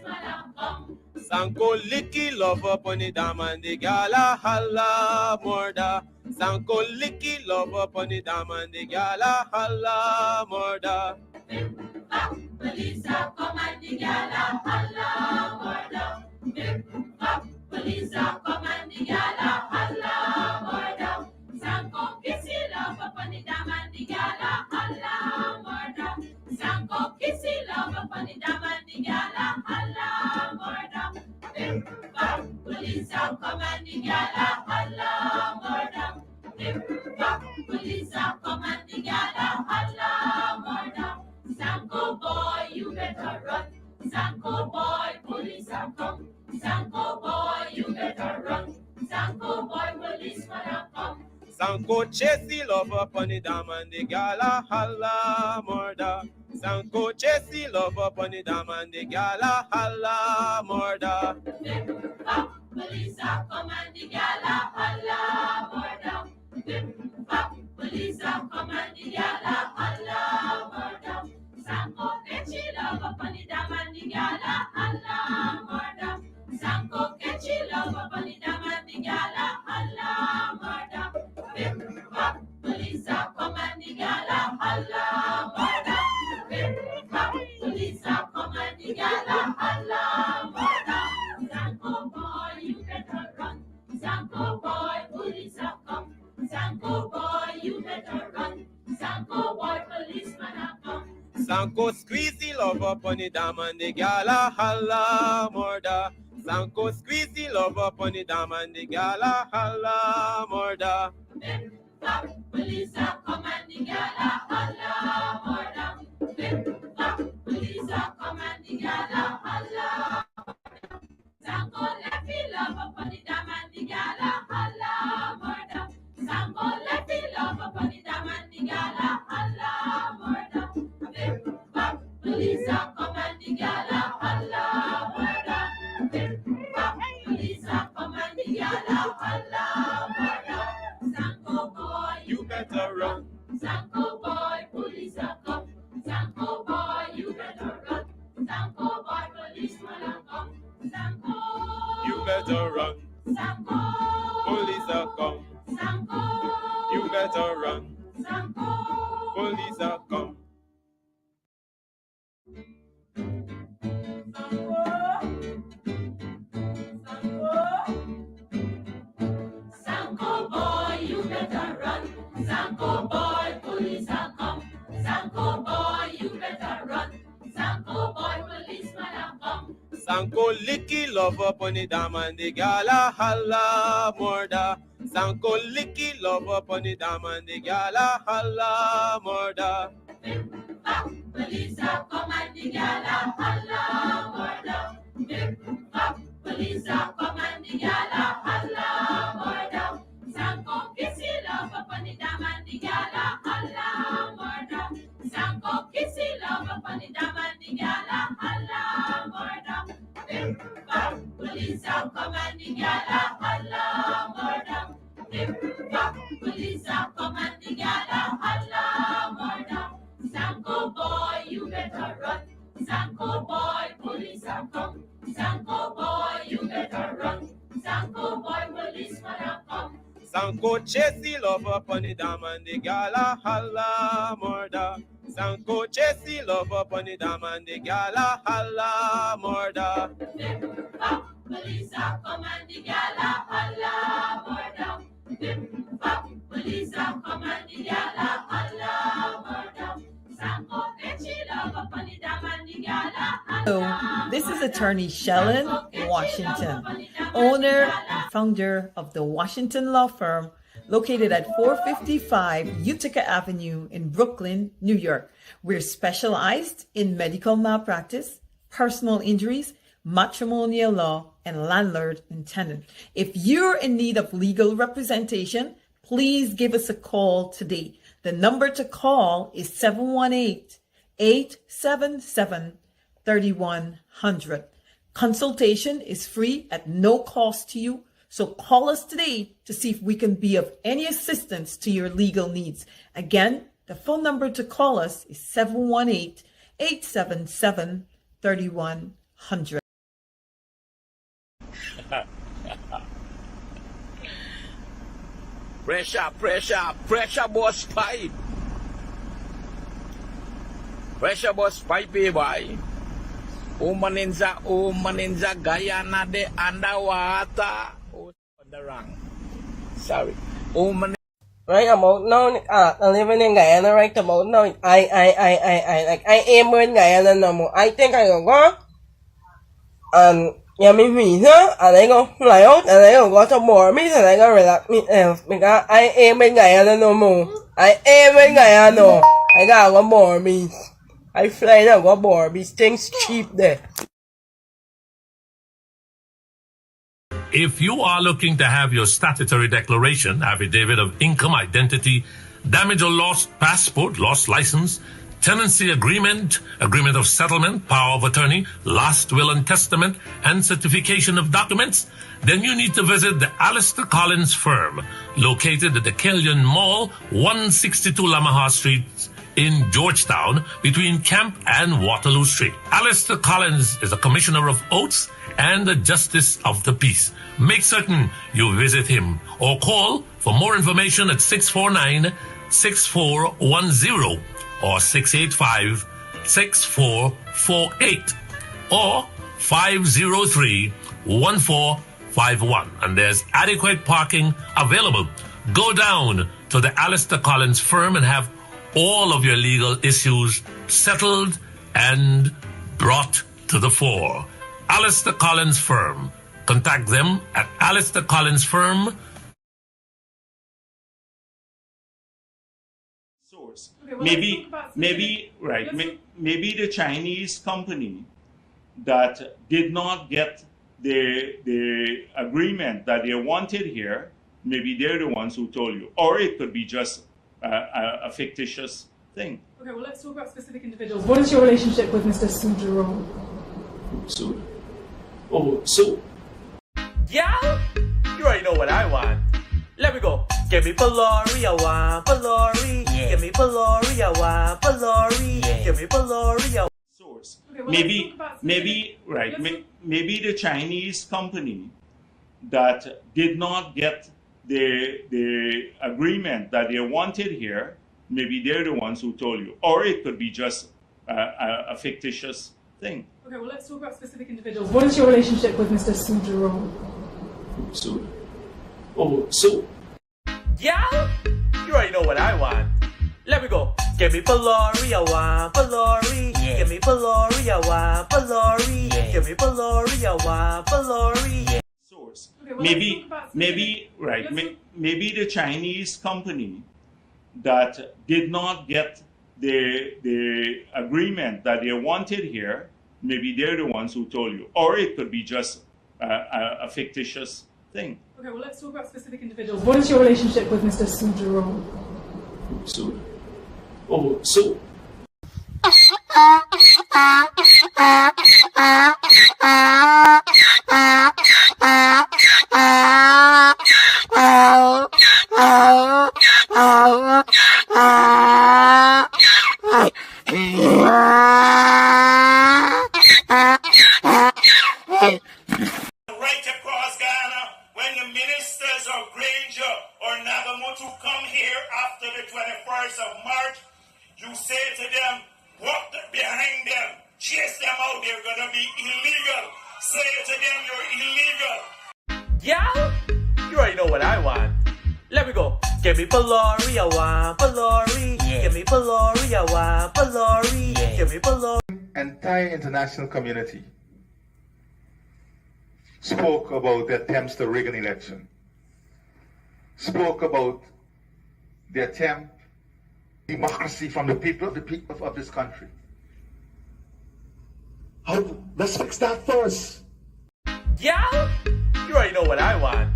policeman a come. Sanko licky love up on the dam and the gala holla murder. Sanko licky love up on the dam and the gala holla murder. Bip, bop, police a come and the gal a holla murder. Bip, bop, police a come and the gal a holla murder. Sanko kissy love up on the dam and the gal a holla murder. Sanko kissy love up on the dam and the gal a holla murder. Bip, bop, police a come and the gal a holla murder. Bip, bop, police a come and the gal a holla murder. Sanko boy, you better run. Sanko boy, police are come. Sanko boy, you better run. Sanko boy, policeman are come. Sanko chase the love up on the dam and the gala holla murder. Sanko chase the love up on the dam and the gala holla murder. Bip, bop, police are come and the gala holla murder. Bip, bop, police are come and the gala holla murder. Sanko catchy love up on the dam and the gala holla murder. Sanko catchy love up on the dam and the gala holla murder. Bip, bop, police are come and the gala holla murder. Bip, bop, police are come and the gala holla murder. Sanko boy, you better run. Sanko boy, police are come. Sanko boy, you better run. Sanko boy, policeman are come. Sanko squeeze the love up on the dam and the gala holla murder. Sanko squeeze the love up on the dam and the gala holla murder. Bip, bop, police are come and the gala holla murder. Bip, bop, police are come and the gala holla murder. Sanko left the love up on the dam and the gala holla murder. Sanko left the love up on the dam and the gala holla murder. Bip, bop, police are come and the gala holla murder. Bip, bop, police are come and the gala holla murder. Sanko boy, You better run. Sanko boy, police are come. Sanko boy, you better run. Sanko boy, policeman are come. Sanko, You better run. Sanko, Police are come. Sanko, You better run. Sanko. Police are come. Sanko boy, you better run. Sanko boy, police are come. Sanko boy, you better run. Sanko boy, policeman are come. Sanko licky love up on the dam and the gala holla murder. Sanko licky love up on the dam and the gala holla murder. Bip, bop, police are come and the gala holla murder. Bip, bop, police are come and the gala holla murder. Sanko kissy love up on the dam and the gala holla murder. Sanko kissy love up on the dam and the gala holla murder. Bip, bop, police are come and the gala holla murder. Bip, bop, police are come and the gala holla murder. Sanko boy, you better run. Sanko boy, police are come. Sanko boy, you better run. Sanko boy, policeman are come. Sanko chase the love up on the dam and the gala holla murder. Sanko chase the love up on the dam and the gala holla murder. Bip, bop, police are come and the gala holla murder. Bip, bop, police are come and the gala holla murder. Sanko catchy love up on the dam and the gala holla. Hello, this is attorney Shellen Washington, owner and founder of the Washington Law Firm, located at 455 Utica Avenue in Brooklyn, New York. We're specialized in medical malpractice, personal injuries, matrimonial law, and landlord and tenant. If you're in need of legal representation, please give us a call today. The number to call is 718-877-3100. Consultation is free at no cost to you. So call us today to see if we can be of any assistance to your legal needs. Again, the phone number to call us is 718-877-3100. Pressure bus pipe. Pressure bus pipe, boy. Umaninza, Guyana de underwater. Oh, the wrong. Sorry. Right, about now, living in Guyana, right about now, like, I am in Guyana no more. I think I go go, and get me visa, and I go fly out, and I go to Mormis, and I go relax myself, because I am in Guyana no more. I am in Guyana, I gotta go Mormis. I fly now, go Mormis, things cheap there. If you are looking to have your statutory declaration, affidavit of income, identity, damage or lost passport, lost license, tenancy agreement, agreement of settlement, power of attorney, last will and testament, and certification of documents, then you need to visit the Alistair Collins firm, located at the Killian Mall, 162 Lamaha Street, in Georgetown, between Camp and Waterloo Street. Alistair Collins is a commissioner of oaths and a justice of the peace. Make certain you visit him or call for more information at 649-6410 or 685-6448 or 503-1451. And there's adequate parking available. Go down to the Alistair Collins firm and have all of your legal issues settled and brought to the fore. Alistair Collins firm. Contact them at Alistair Collins firm. Source. Maybe the Chinese company that did not get the agreement that they wanted here, maybe they're the ones who told you. Or it could be just a fictitious thing. Okay, well, let's talk about specific individuals. What is your relationship with Mr. Su Jerome? Su. Oh, Su. Yeah? You already know what I want. Let me go. Give me Polari, I want Polari. Yeah. Give me Polari, I want Polari. Yeah. Give me Polari, I want. Source. Okay, well, maybe the Chinese company that did not get the agreement that they wanted here, maybe they're the ones who told you. Or it could be just a fictitious thing. Okay, well, let's talk about specific individuals. What is your relationship with Mr. Su Jerome? Su. Oh, Su. Yeah? You already know what I want. Let me go. Give me Polari, I want Polari. Yeah. Give me Polari, I want Polari. Yeah. Give me Polari, I want Polari. Yeah. Source. Okay, well, maybe the Chinese company that did not get the agreement that they wanted here, maybe they're the ones who told you. Or it could be just a fictitious thing. Okay, well, let's talk about specific individuals. What is your relationship with Mr. Su Jerome? Su. Oh, Su. Right across Ghana, when the ministers of Granger or Nagamutu come here after the 21st of March, you say to them, walk behind them, chase them out, they're going to be illegal. Say to them, you're illegal. Yeah? You already know what I want. Let me go. Give me Polari, I want Polari. Yeah. Give me Polari, I want Polari. Yeah. Give me Polari. Entire international community spoke about the attempts to rig an election, spoke about the attempt democracy from the people of this country. Let's fix that first. Yeah? You already know what I want.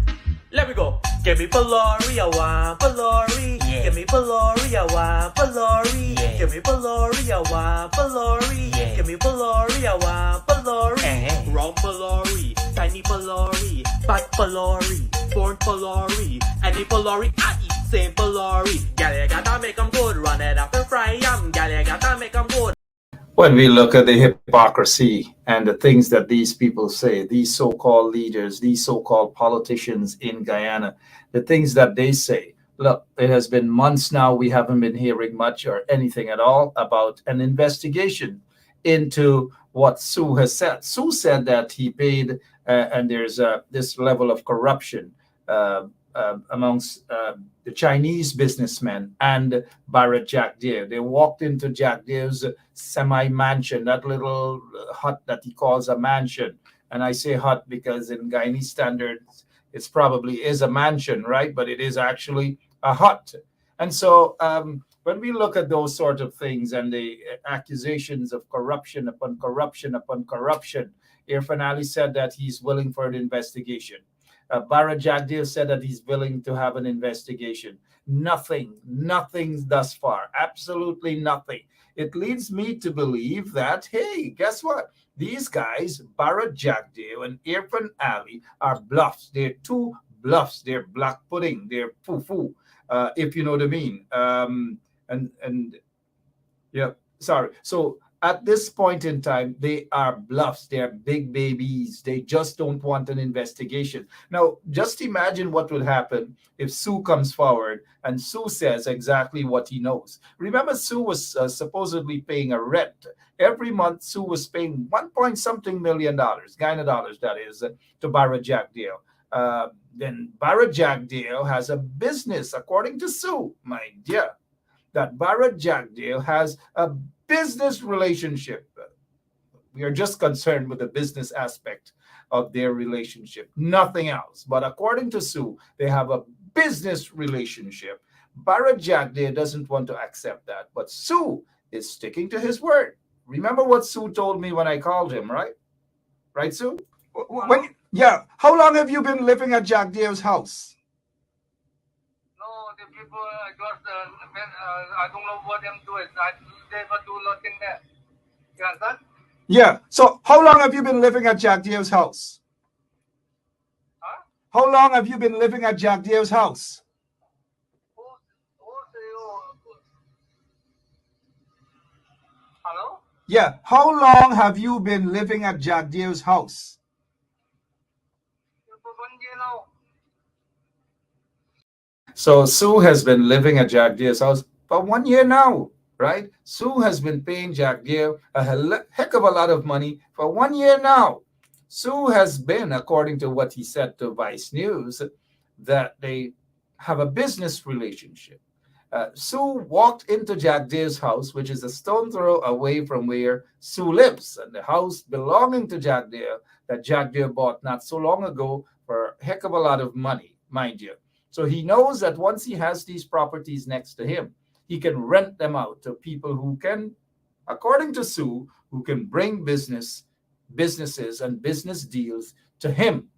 Let me go. Give me Polari, I want Polari. Yeah. Give me Polari, I want Polari. Yeah. Give me Polari, I want Polari. Yeah. Give me Polari, I want Polari. Wrong Polari, tiny Polari, fat Polari, born Polari, any Polari, I eat same Polari. Gal, you gotta make 'em good, run it up and fry 'em. Gal, you gotta make 'em good. when we look at the hypocrisy and the things that these people say, these so-called leaders, these so-called politicians in Guyana, the things that they say. Look, it has been months now. We haven't been hearing much or anything at all about an investigation into what Sue has said. Sue said that he paid, and there's this level of corruption amongst the Chinese businessmen and Barrett Jack Deere. They walked into Jack Deere's semi-mansion, that little hut that he calls a mansion. And I say hut because in Guyanese standards, it's probably is a mansion, right? But it is actually a hut. And so when we look at those sort of things and the accusations of corruption upon corruption upon corruption, Irfan Ali said that he's willing for an investigation. Barra Jagdeo said that he's willing to have an investigation. Nothing thus far, absolutely nothing. It leads me to believe that, hey, guess what? These guys, Barra Jagdeo and Irfan Ali, are bluffs. They're two bluffs. They're black pudding. They're foo-foo, if you know what I mean. Yeah, sorry. So at this point in time, they are bluffs. They're big babies. They just don't want an investigation. Now, just imagine what would happen if Sue comes forward and Sue says exactly what he knows. Remember, Sue was supposedly paying a rent. Every month, Sue was paying 1 point something million dollars, Guyana dollars, that is, to Barra Jagdeo. Then Barra Jagdeo has a business, according to Sue, my dear, that Barra Jagdeo has a business relationship. We are just concerned with the business aspect of their relationship, nothing else. But according to Sue, they have a business relationship. Barra Jagdeo doesn't want to accept that, but Sue is sticking to his word. Remember what Sue told me when I called him, right? Right, Sue? Yeah. How long have you been living at Jagdeo's house? The people just I don't know what I'm doing. I never do nothing there. You understand? Yeah. So how long have you been living at Jagdeo's house? Huh? How long have you been living at Jagdeo's house? Hello? Yeah. How long have you been living at Jagdeo's house? 1 year now. So Sue has been living at Jagdeo's house for 1 year now, right? Sue has been paying Jagdeo a heck of a lot of money for 1 year now. Sue has been, according to what he said to Vice News, that they have a business relationship. Sue walked into Jagdeo's house, which is a stone throw away from where Sue lives, and the house belonging to Jagdeo that Jagdeo bought not so long ago for a heck of a lot of money, mind you. So he knows that once he has these properties next to him, he can rent them out to people who can, according to Sue, who can bring businesses and business deals to him.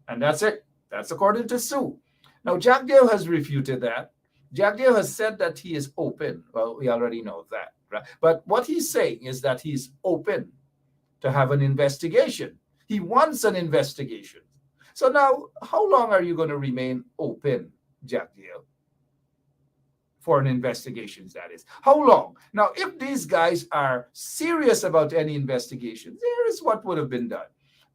And that's it. That's according to Sue. Now, Jagdeo has refuted that. Jagdeo has said that he is open. Well, we already know that, right? But what he's saying is that he's open to have an investigation. He wants an investigation. So now, how long are you going to remain open, Jagdeo, for an investigation, that is? How long? Now, if these guys are serious about any investigation, there is what would have been done.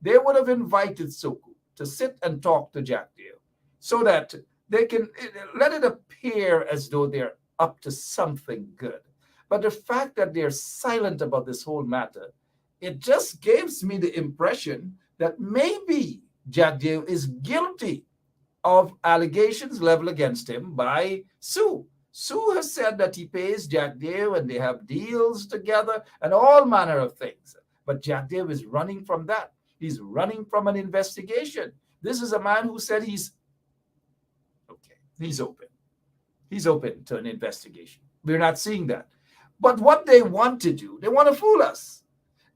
They would have invited Suku to sit and talk to Jagdeo so that they can let it appear as though they're up to something good. But the fact that they're silent about this whole matter, it just gives me the impression that maybe Jagdeo is guilty of allegations leveled against him by Sue. Sue has said that he pays Jagdeo and they have deals together and all manner of things. But Jagdeo is running from that. He's running from an investigation. This is a man who said he's open. He's open to an investigation. We're not seeing that. But what they want to do, they want to fool us.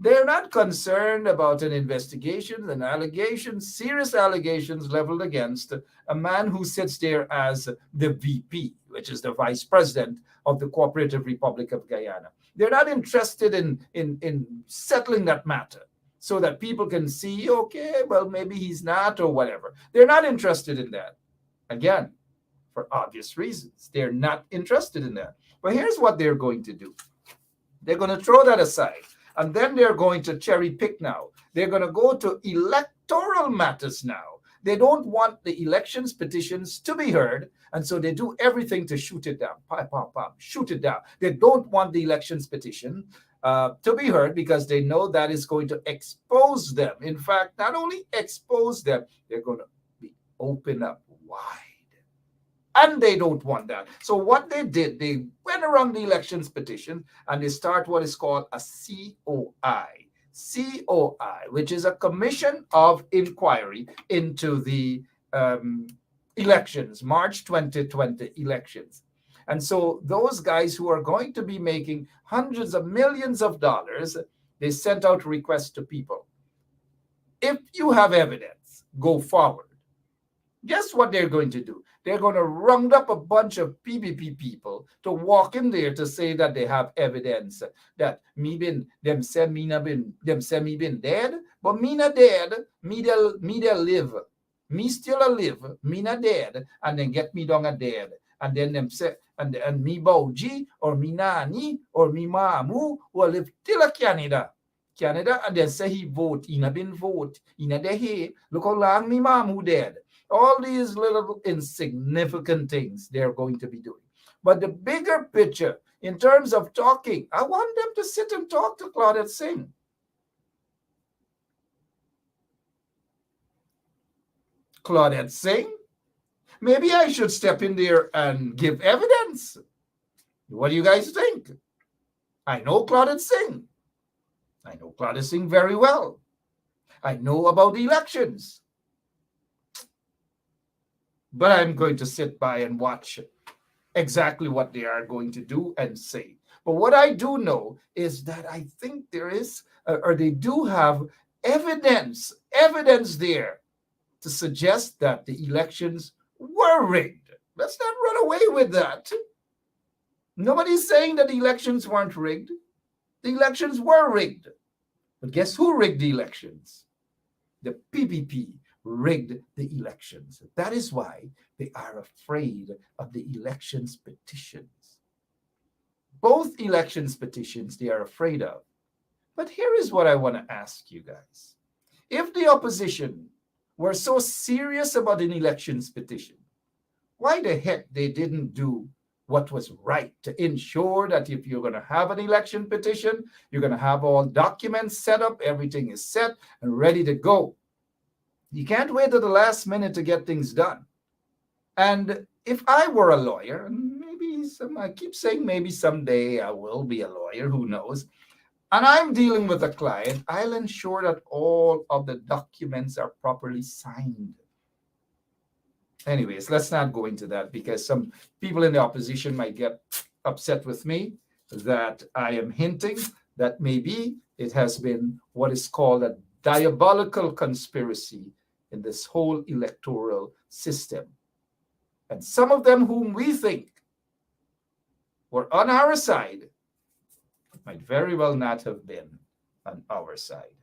They're not concerned about an investigation, an allegation, serious allegations leveled against a man who sits there as the VP, which is the vice president of the Cooperative Republic of Guyana. They're not interested in settling that matter so that people can see, okay, well, maybe he's not or whatever. They're not interested in that. Again, for obvious reasons. They're not interested in that. But here's what they're going to do. They're going to throw that aside. And then they're going to cherry pick now. They're going to go to electoral matters now. They don't want the elections petitions to be heard, and so they do everything to shoot it down. Pop, pop, pop, shoot it down. They don't want the elections petition to be heard because they know that is going to expose them. In fact, not only expose them, they're going to be open up wide. And they don't want that. So what they did, they went around the elections petition and they start what is called a COI. COI, which is a commission of inquiry into the elections, March 2020 elections. And so those guys who are going to be making hundreds of millions of dollars, they sent out requests to people. If you have evidence, go forward. Guess what they're going to do? They're going to round up a bunch of PPP people to walk in there to say that they have evidence that me been them say me been dead, but me not dead. Me they live. Me still alive. Me not dead, and then get me down a dead, and then them say and me bougie or me nani or me mamu will live till a Canada, and then say he vote. He not been vote. He not there. Look how long me mamu dead. All these little insignificant things they're going to be doing. But the bigger picture, in terms of talking, I want them to sit and talk to Claudette Singh. Claudette Singh? Maybe I should step in there and give evidence. What do you guys think? I know Claudette Singh. I know Claudette Singh very well. I know about the elections. But I'm going to sit by and watch exactly what they are going to do and say. But what I do know is that I think there is, or they do have evidence there to suggest that the elections were rigged. Let's not run away with that. Nobody's saying that the elections weren't rigged. The elections were rigged. But guess who rigged the elections? The PPP rigged the elections. That is why they are afraid of the elections petitions. Both elections petitions they are afraid of. But here is what I want to ask you guys. If the opposition were so serious about an elections petition, why the heck they didn't do what was right to ensure that if you're going to have an election petition, you're going to have all documents set up, everything is set and ready to go. You can't wait till the last minute to get things done. And if I were a lawyer, and I keep saying maybe someday I will be a lawyer, who knows, and I'm dealing with a client, I'll ensure that all of the documents are properly signed. Anyways, let's not go into that because some people in the opposition might get upset with me that I am hinting that maybe it has been what is called a diabolical conspiracy in this whole electoral system. And some of them whom we think were on our side might very well not have been on our side.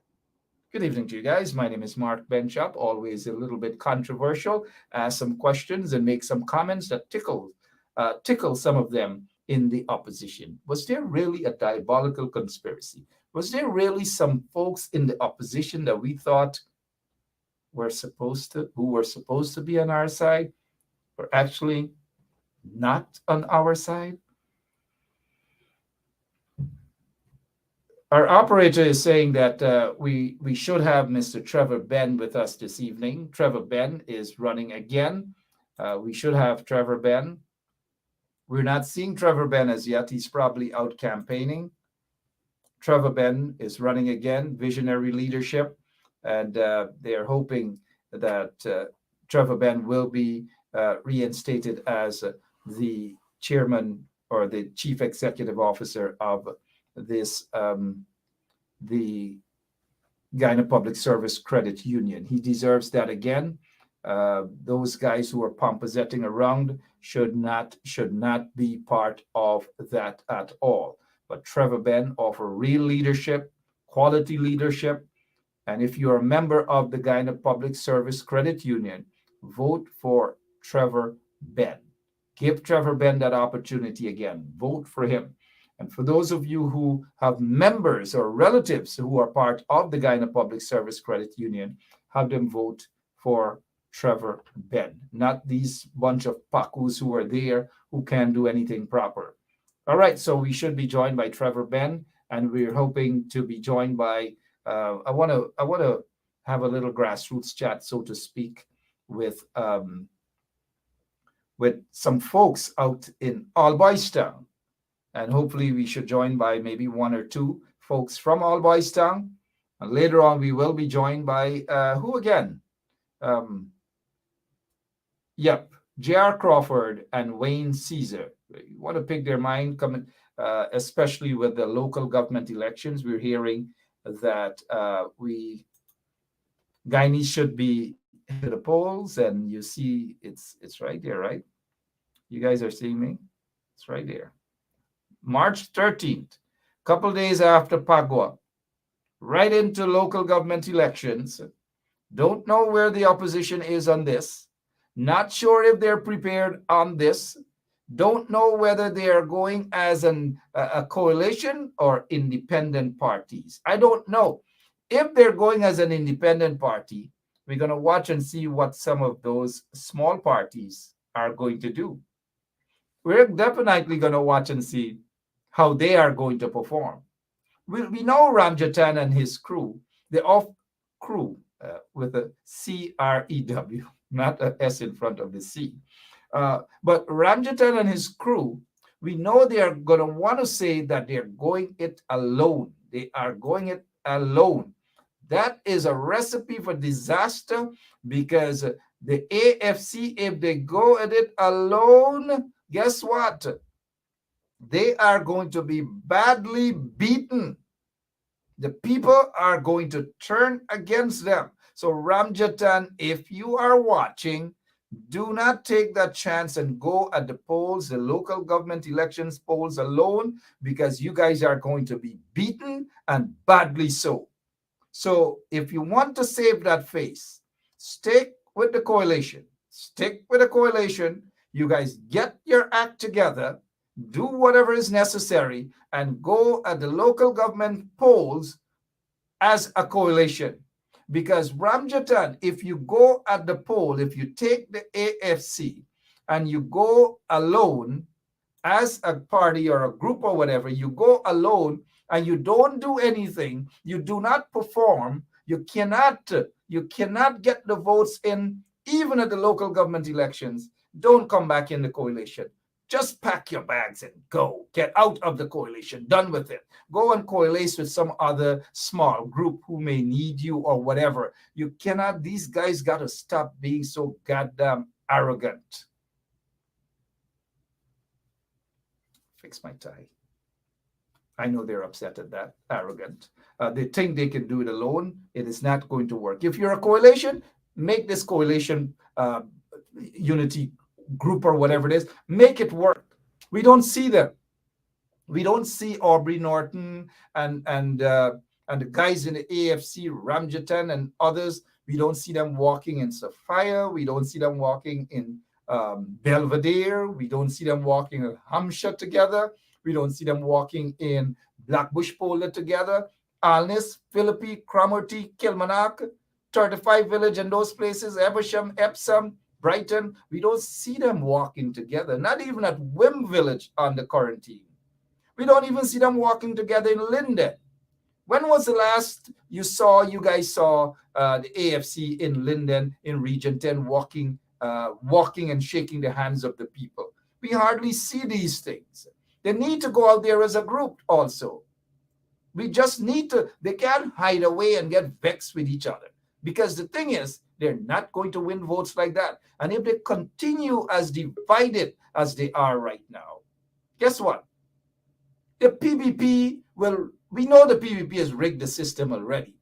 Good evening to you guys. My name is Mark Benchop, always a little bit controversial. Ask some questions and make some comments that tickle some of them in the opposition. Was there really a diabolical conspiracy? Was there really some folks in the opposition that we thought who were supposed to be on our side were actually not on our side? Our operator is saying that we should have Mr. Trevor Ben with us this evening. Trevor Ben is running again. We should have Trevor Ben. We're not seeing Trevor Ben as yet. He's probably out campaigning. Trevor Ben is running again, visionary leadership. And they are hoping that Trevor Ben will be reinstated as the chairman or the chief executive officer of this, the Guyana Public Service Credit Union. He deserves that again. Those guys who are pomposetting around should not be part of that at all. But Trevor Ben offer real leadership, quality leadership. And if you're a member of the Guyana Public Service Credit Union, vote for Trevor Ben. Give Trevor Ben that opportunity again. Vote for him. And for those of you who have members or relatives who are part of the Guyana Public Service Credit Union, have them vote for Trevor Ben, not these bunch of pacus who are there who can't do anything proper. All right, so we should be joined by Trevor Ben, and we're hoping to be joined by. I want to have a little grassroots chat, so to speak, with some folks out in All Boys Town, and hopefully we should join by maybe one or two folks from All Boys Town. And later on, we will be joined by who again? Yep, J.R. Crawford and Wayne Caesar. You want to pick their mind, especially with the local government elections. We're hearing that Guyanese should be headed to the polls, and you see it's right there, right? You guys are seeing me? It's right there. March 13th, couple days after Pagua, right into local government elections. Don't know where the opposition is on this. Not sure if they're prepared on this. Don't know whether they are going as a coalition or independent parties. I don't know. If they're going as an independent party, we're going to watch and see what some of those small parties are going to do. We're definitely going to watch and see how they are going to perform. We know Ramjatan and his crew, the off crew with a CREW, not a S in front of the C. But Ramjatan and his crew, we know they are going to want to say that they're going it alone. They are going it alone. That is a recipe for disaster, because the AFC, if they go at it alone, guess what? They are going to be badly beaten. The people are going to turn against them. So Ramjatan, if you are watching, do not take that chance and go at the polls, the local government elections polls alone, because you guys are going to be beaten, and badly so. So if you want to save that face, stick with the coalition. Stick with the coalition. You guys get your act together, do whatever is necessary, and go at the local government polls as a coalition. Because Ramjatan, if you go at the poll, if you take the AFC and you go alone as a party or a group or whatever, you go alone and you don't do anything, you do not perform, you cannot get the votes in, even at the local government elections, don't come back in the coalition. Just pack your bags and go. Get out of the coalition. Done with it. Go and coalesce with some other small group who may need you or whatever. You cannot, these guys got to stop being so goddamn arrogant. Fix my tie. I know they're upset at that, arrogant. They think they can do it alone. It is not going to work. If you're a coalition, make this coalition unity group or whatever it is, make it work. We don't see them. We don't see Aubrey Norton and the guys in the AFC, Ramjatan and others. We don't see them walking in Sophia. We don't see them walking in Belvedere. We don't see them walking in Hampshire together. We don't see them walking in Blackbush Polder together. Alnis, Philippi, Cromarty, Kilmarnock, 35 Village and those places, Eversham, Epsom, Brighton. We don't see them walking together, not even at Wim Village on the quarantine. We don't even see them walking together in Linden. When was the last you guys saw the AFC in Linden in Region 10 walking and shaking the hands of the people? We hardly see these things. They need to go out there as a group also. We just need to, they can't hide away and get vexed with each other. Because the thing is, they're not going to win votes like that. And if they continue as divided as they are right now, guess what? The PPP we know the PPP has rigged the system already.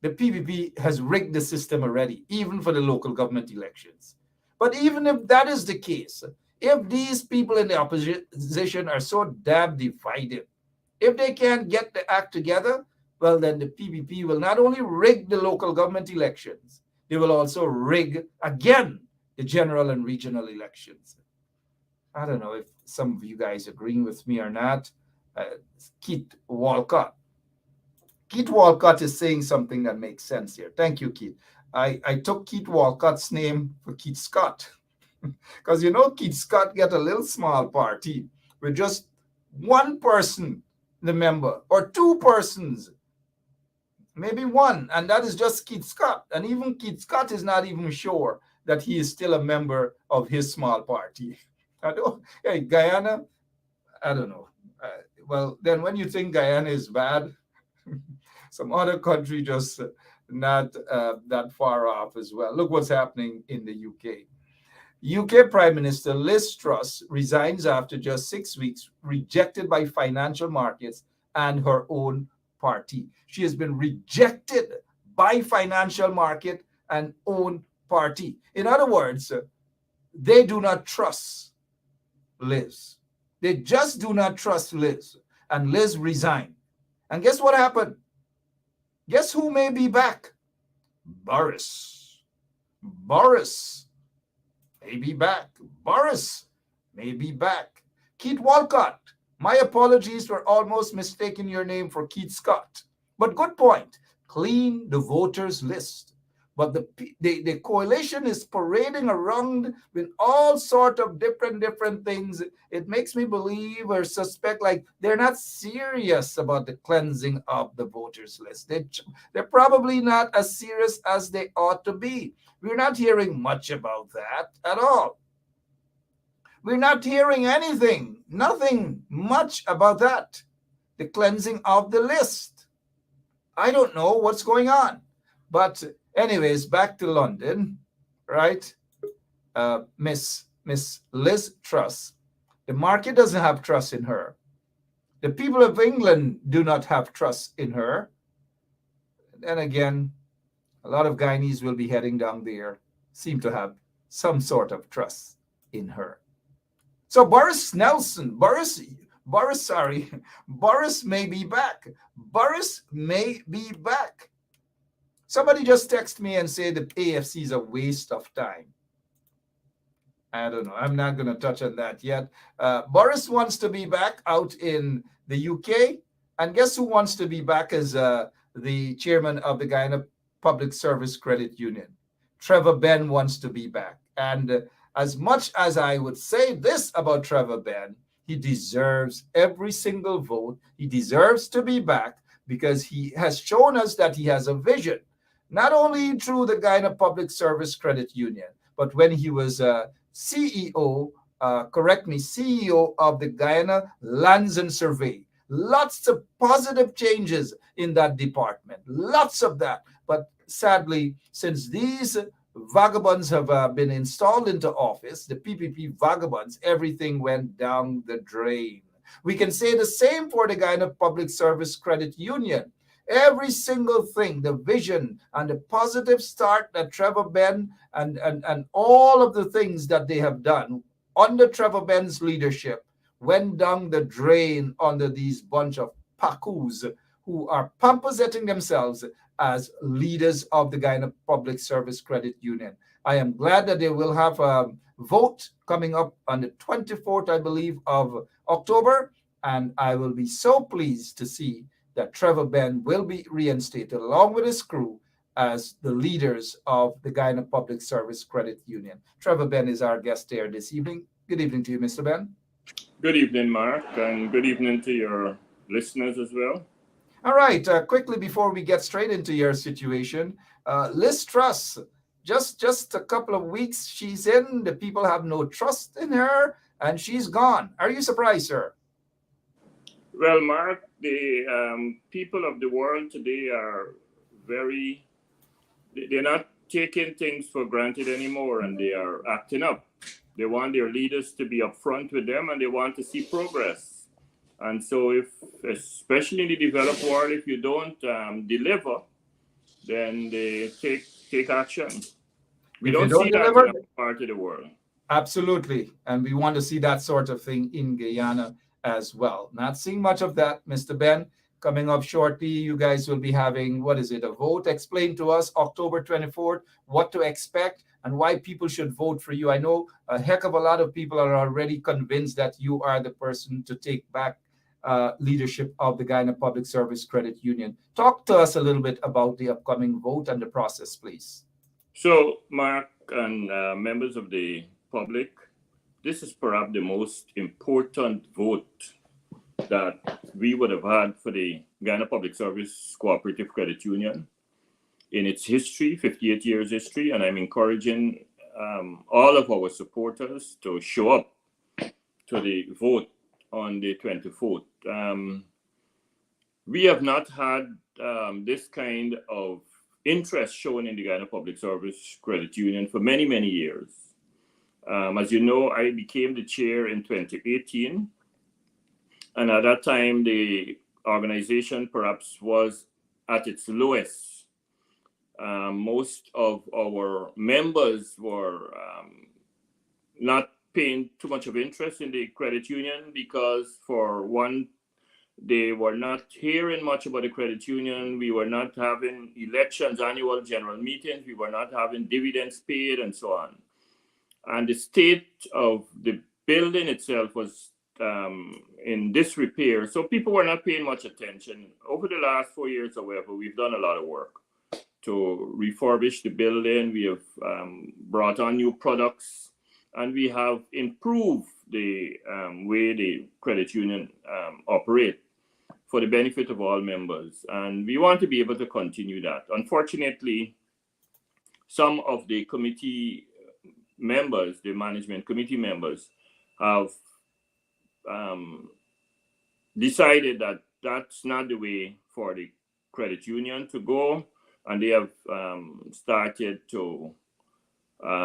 The PPP has rigged the system already, even for the local government elections. But even if that is the case, if these people in the opposition are so damn divided, if they can't get the act together, well, then the PPP will not only rig the local government elections, they will also rig, again, the general and regional elections. I don't know if some of you guys agreeing with me or not. uh, Keith Walcott. Keith Walcott is saying something that makes sense here. Thank you, Keith. I took Keith Walcott's name for Keith Scott because Keith Scott get a little small party with just one person, the member, or two persons, maybe one, and that is just Keith Scott. And even Keith Scott is not even sure that he is still a member of his small party. Hey, Guyana, I don't know. Well, then when you think Guyana is bad, some other country just not that far off as well. Look what's happening in the UK. UK Prime Minister Liz Truss resigns after just 6 weeks, rejected by financial markets and her own party. She has been rejected by financial market and own party. In other words, they do not trust Liz. They just do not trust Liz. And Liz resigned. And guess what happened? Guess who may be back? Boris. Boris may be back. Boris may be back. Keith Walcott. My apologies for almost mistaking your name for Keith Scott. But good point. Clean the voters list. But the coalition is parading around with all sort of different things. It makes me believe or suspect like they're not serious about the cleansing of the voters list. They're probably not as serious as they ought to be. We're not hearing much about that at all. We're not hearing anything, nothing much about that. The cleansing of the list. I don't know what's going on. But anyways, back to London, right? Miss Liz Truss. The market doesn't have trust in her. The people of England do not have trust in her. And again, a lot of Guyanese will be heading down there, seem to have some sort of trust in her. So Boris may be back. Boris may be back. Somebody just text me and say the AFC is a waste of time. I don't know. I'm not going to touch on that yet. Boris wants to be back out in the UK. And guess who wants to be back as the chairman of the Guyana Public Service Credit Union? Trevor Benn wants to be back. And as much as I would say this about Trevor Benn, he deserves every single vote. He deserves to be back because he has shown us that he has a vision. Not only through the Guyana Public Service Credit Union, but when he was CEO of the Guyana Lands and Survey. Lots of positive changes in that department, lots of that. But sadly, since these vagabonds have been installed into office, the PPP vagabonds, everything went down the drain. We can say the same for the Guyana Public Service Credit Union. Every single thing, the vision and the positive start that Trevor Benn and all of the things that they have done under Trevor Benn's leadership went down the drain under these bunch of pacus who are pomposetting themselves as leaders of the Guyana Public Service Credit Union. I am glad that they will have a vote coming up on the 24th, I believe, of October. And I will be so pleased to see that Trevor Benn will be reinstated along with his crew as the leaders of the Guyana Public Service Credit Union. Trevor Benn is our guest there this evening. Good evening to you, Mr. Benn. Good evening, Mark, and good evening to your listeners as well. All right, quickly before we get straight into your situation, Liz Truss, just a couple of weeks she's in, the people have no trust in her, and she's gone. Are you surprised, sir? Well, Mark, the people of the world today are they're not taking things for granted anymore, and they are acting up. They want their leaders to be upfront with them, and they want to see progress. And so especially in the developed world, if you don't deliver, then they take action. We don't see that in other part of the world. Absolutely. And we want to see that sort of thing in Guyana as well. Not seeing much of that, Mr. Benn. Coming up shortly, you guys will be having, a vote? Explain to us, October 24th, what to expect and why people should vote for you. I know a heck of a lot of people are already convinced that you are the person to take back leadership of the Guyana Public Service Credit Union. Talk to us a little bit about the upcoming vote and the process, please. So, Mark and members of the public, this is perhaps the most important vote that we would have had for the Guyana Public Service Cooperative Credit Union in its history, 58 years history, and I'm encouraging all of our supporters to show up to the vote on the 24th. We have not had this kind of interest shown in the Guyana Public Service Credit Union for many, many years. As you know, I became the chair in 2018, and at that time, the organization perhaps was at its lowest. Most of our members were not paying too much of interest in the credit union because, for one, they were not hearing much about the credit union. We were not having elections, annual general meetings. We were not having dividends paid and so on. And the state of the building itself was in disrepair. So people were not paying much attention. Over the last 4 years, however, we've done a lot of work to refurbish the building. We have brought on new products, and we have improved the way the credit union operate for the benefit of all members. And we want to be able to continue that. Unfortunately, some of the committee members, the management committee members, have decided that that's not the way for the credit union to go, and they have started to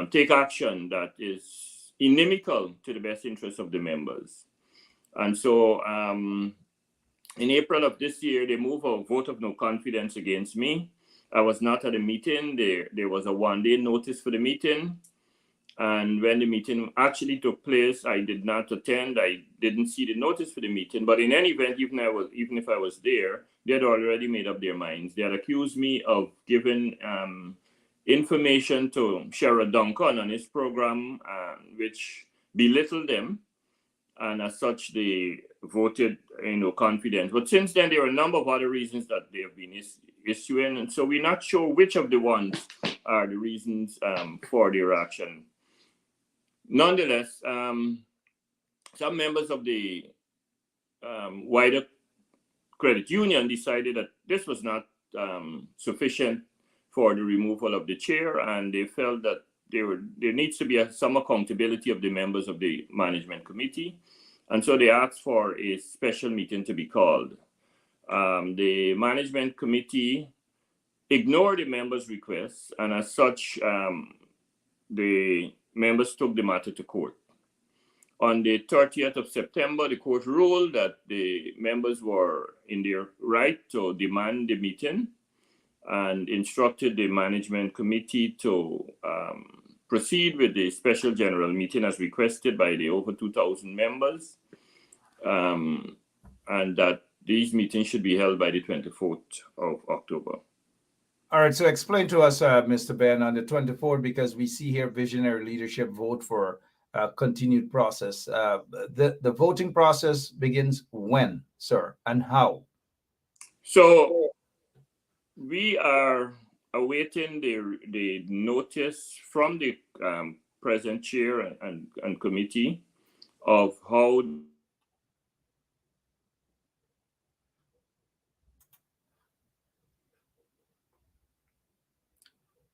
take action that is inimical to the best interest of the members. And so in April of this year, they moved a vote of no confidence against me. I was not at a meeting. There was a one-day notice for the meeting. And when the meeting actually took place, I did not attend. I didn't see the notice for the meeting. But in any event, even if I was there, they had already made up their minds. They had accused me of giving information to Sheriff Duncan on his program, which belittled them. And as such, they voted no confidence. But since then, there are a number of other reasons that they have been issuing. And so we're not sure which of the ones are the reasons for their action. Nonetheless, some members of the wider credit union decided that this was not sufficient for the removal of the chair, and they felt that there needs to be some accountability of the members of the management committee. And so they asked for a special meeting to be called. The management committee ignored the members' requests, and as such, the members took the matter to court. On the 30th of September, the court ruled that the members were in their right to demand the meeting and instructed the management committee to proceed with the special general meeting as requested by the over 2,000 members, and that these meetings should be held by the 24th of October. All right, so explain to us, Mr. Ben, on the 24th, because we see here visionary leadership vote for continued process. The voting process begins when, sir, and how? So we are awaiting the notice from the present chair and committee of how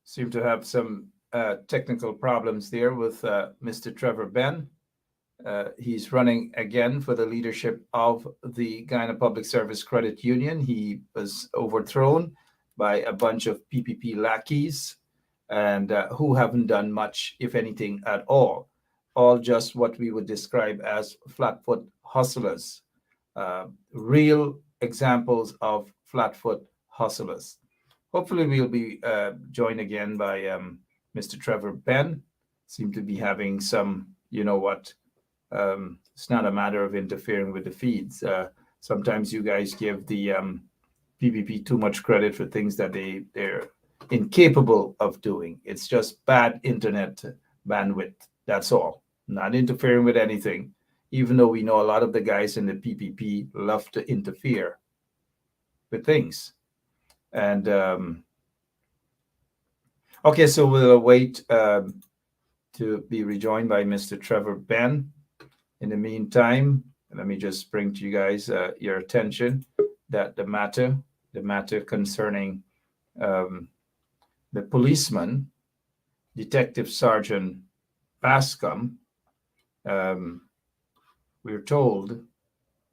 seem to have some technical problems there with Mr. Trevor Ben. He's running again for the leadership of the Guyana Public Service Credit Union. He was overthrown by a bunch of PPP lackeys and who haven't done much, if anything, at all just what we would describe as flatfoot hustlers, real examples of flatfoot hustlers. Hopefully we'll be joined again by Mr. Trevor Ben. Seem to be having some, it's not a matter of interfering with the feeds. Sometimes you guys give the PPP too much credit for things that they're incapable of doing. It's just bad internet bandwidth. That's all. Not interfering with anything. even though we know a lot of the guys in the PPP love to interfere with things. And okay, so we'll wait to be rejoined by Mr. Trevor Ben. In the meantime, let me just bring to you guys your attention that the matter concerning the policeman, Detective Sergeant Bascom, we're told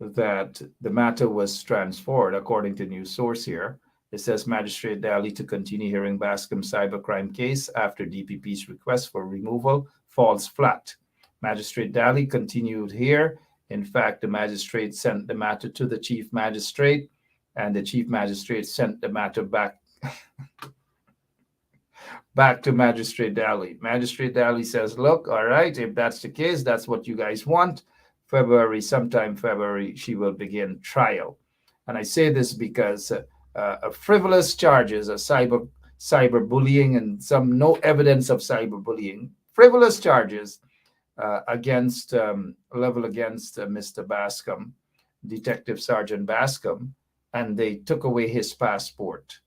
that the matter was transferred, according to news source here. It says Magistrate Daly to continue hearing Bascom's cybercrime case after DPP's request for removal falls flat. Magistrate Daly continued here. In fact, the magistrate sent the matter to the chief magistrate, and the chief magistrate sent the matter back to Magistrate Daly. Magistrate Daly says, look, all right, if that's the case, that's what you guys want. Sometime February, she will begin trial. And I say this because frivolous charges of cyberbullying and some no evidence of cyberbullying, frivolous charges level against Mr. Bascom, Detective Sergeant Bascom, and they took away his passport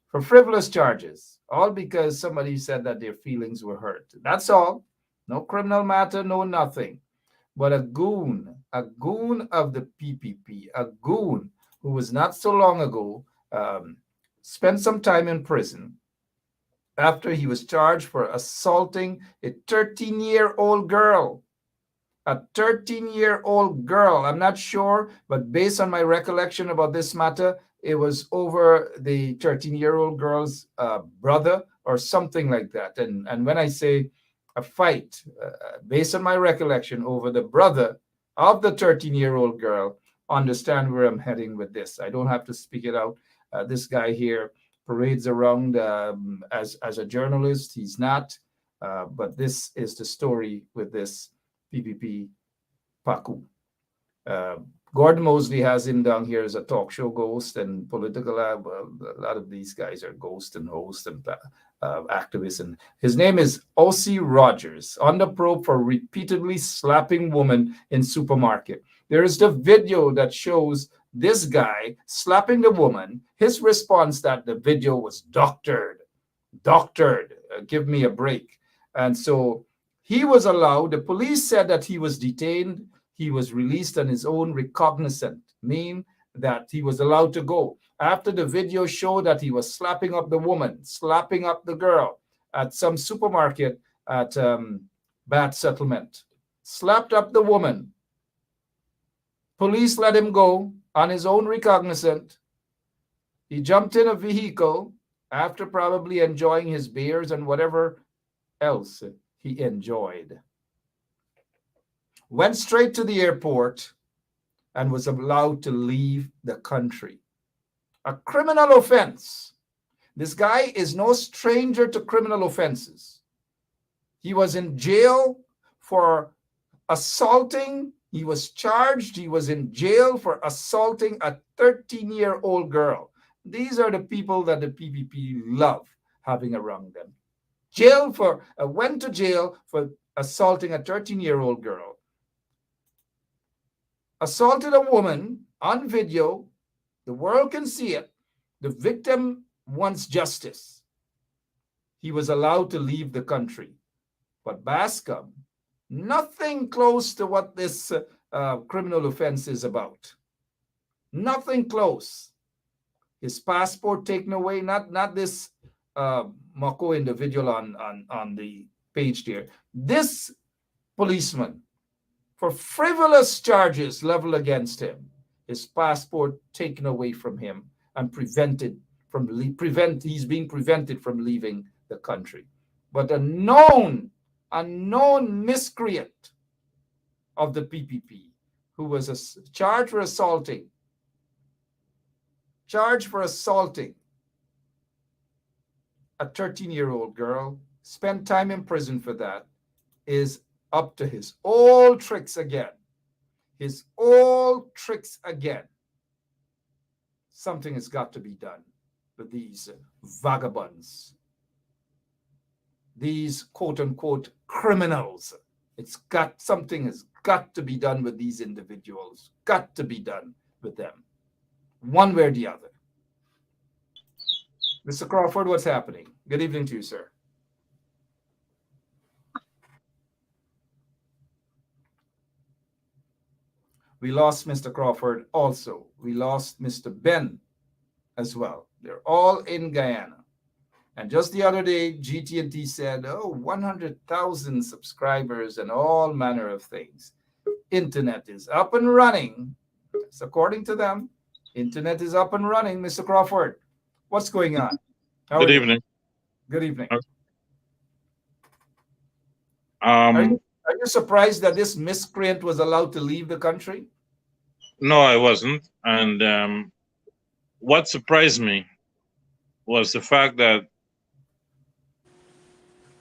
for frivolous charges, all because somebody said that their feelings were hurt. That's all. No criminal matter, no nothing. But a goon of the PPP, a goon who was not so long ago, spent some time in prison after he was charged for assaulting a 13-year-old girl. A 13-year-old girl. I'm not sure, but based on my recollection about this matter, it was over the 13-year-old girl's brother or something like that. And when I say a fight, based on my recollection, over the brother of the 13-year-old girl, understand where I'm heading with this. I don't have to speak it out. This guy here parades around as a journalist. He's not. But this is the story with this PPP Paku. Gordon Mosley has him down here as a talk show ghost and political. Well, a lot of these guys are ghosts and hosts and activists. And his name is O.C. Rogers, under probe for repeatedly slapping woman in supermarket. There is the video that shows this guy slapping the woman. His response that the video was doctored. Give me a break. And so he was allowed. The police said that he was detained. He was released on his own recognizant, meaning that he was allowed to go. After the video showed that he was slapping up the woman, slapping up the girl at some supermarket at Bat Settlement, slapped up the woman. Police let him go on his own recognizant. He jumped in a vehicle after probably enjoying his beers and whatever else he enjoyed. Went straight to the airport and was allowed to leave the country. A criminal offense. This guy is no stranger to criminal offenses. He was in jail for assaulting. He was charged. He was in jail for assaulting a 13-year-old girl. These are the people that the PPP love having around them. Went to jail for assaulting a 13-year-old girl. Assaulted a woman on video. The world can see it. The victim wants justice. He was allowed to leave the country. But Bascom, nothing close to what this criminal offense is about. Nothing close. His passport taken away, not this Mako individual on the page there. This policeman, for frivolous charges leveled against him, his passport taken away from him and he's being prevented from leaving the country. But a known miscreant of the PPP who was charged for assaulting a 13-year-old girl, spent time in prison for that, is up to his old tricks again. Something has got to be done with these vagabonds, these quote-unquote criminals. Something has got to be done with these individuals. Got to be done with them, one way or the other. Mr. Crawford, what's happening? Good evening to you, sir. We lost Mr. Crawford also. We lost Mr. Ben as well. They're all in Guyana. And just the other day, GT&T said, 100,000 subscribers and all manner of things. Internet is up and running. That's according to them. Internet is up and running. Mr. Crawford, what's going on? Good evening. Good evening. Are you surprised that this miscreant was allowed to leave the country? No, I wasn't. And what surprised me was the fact that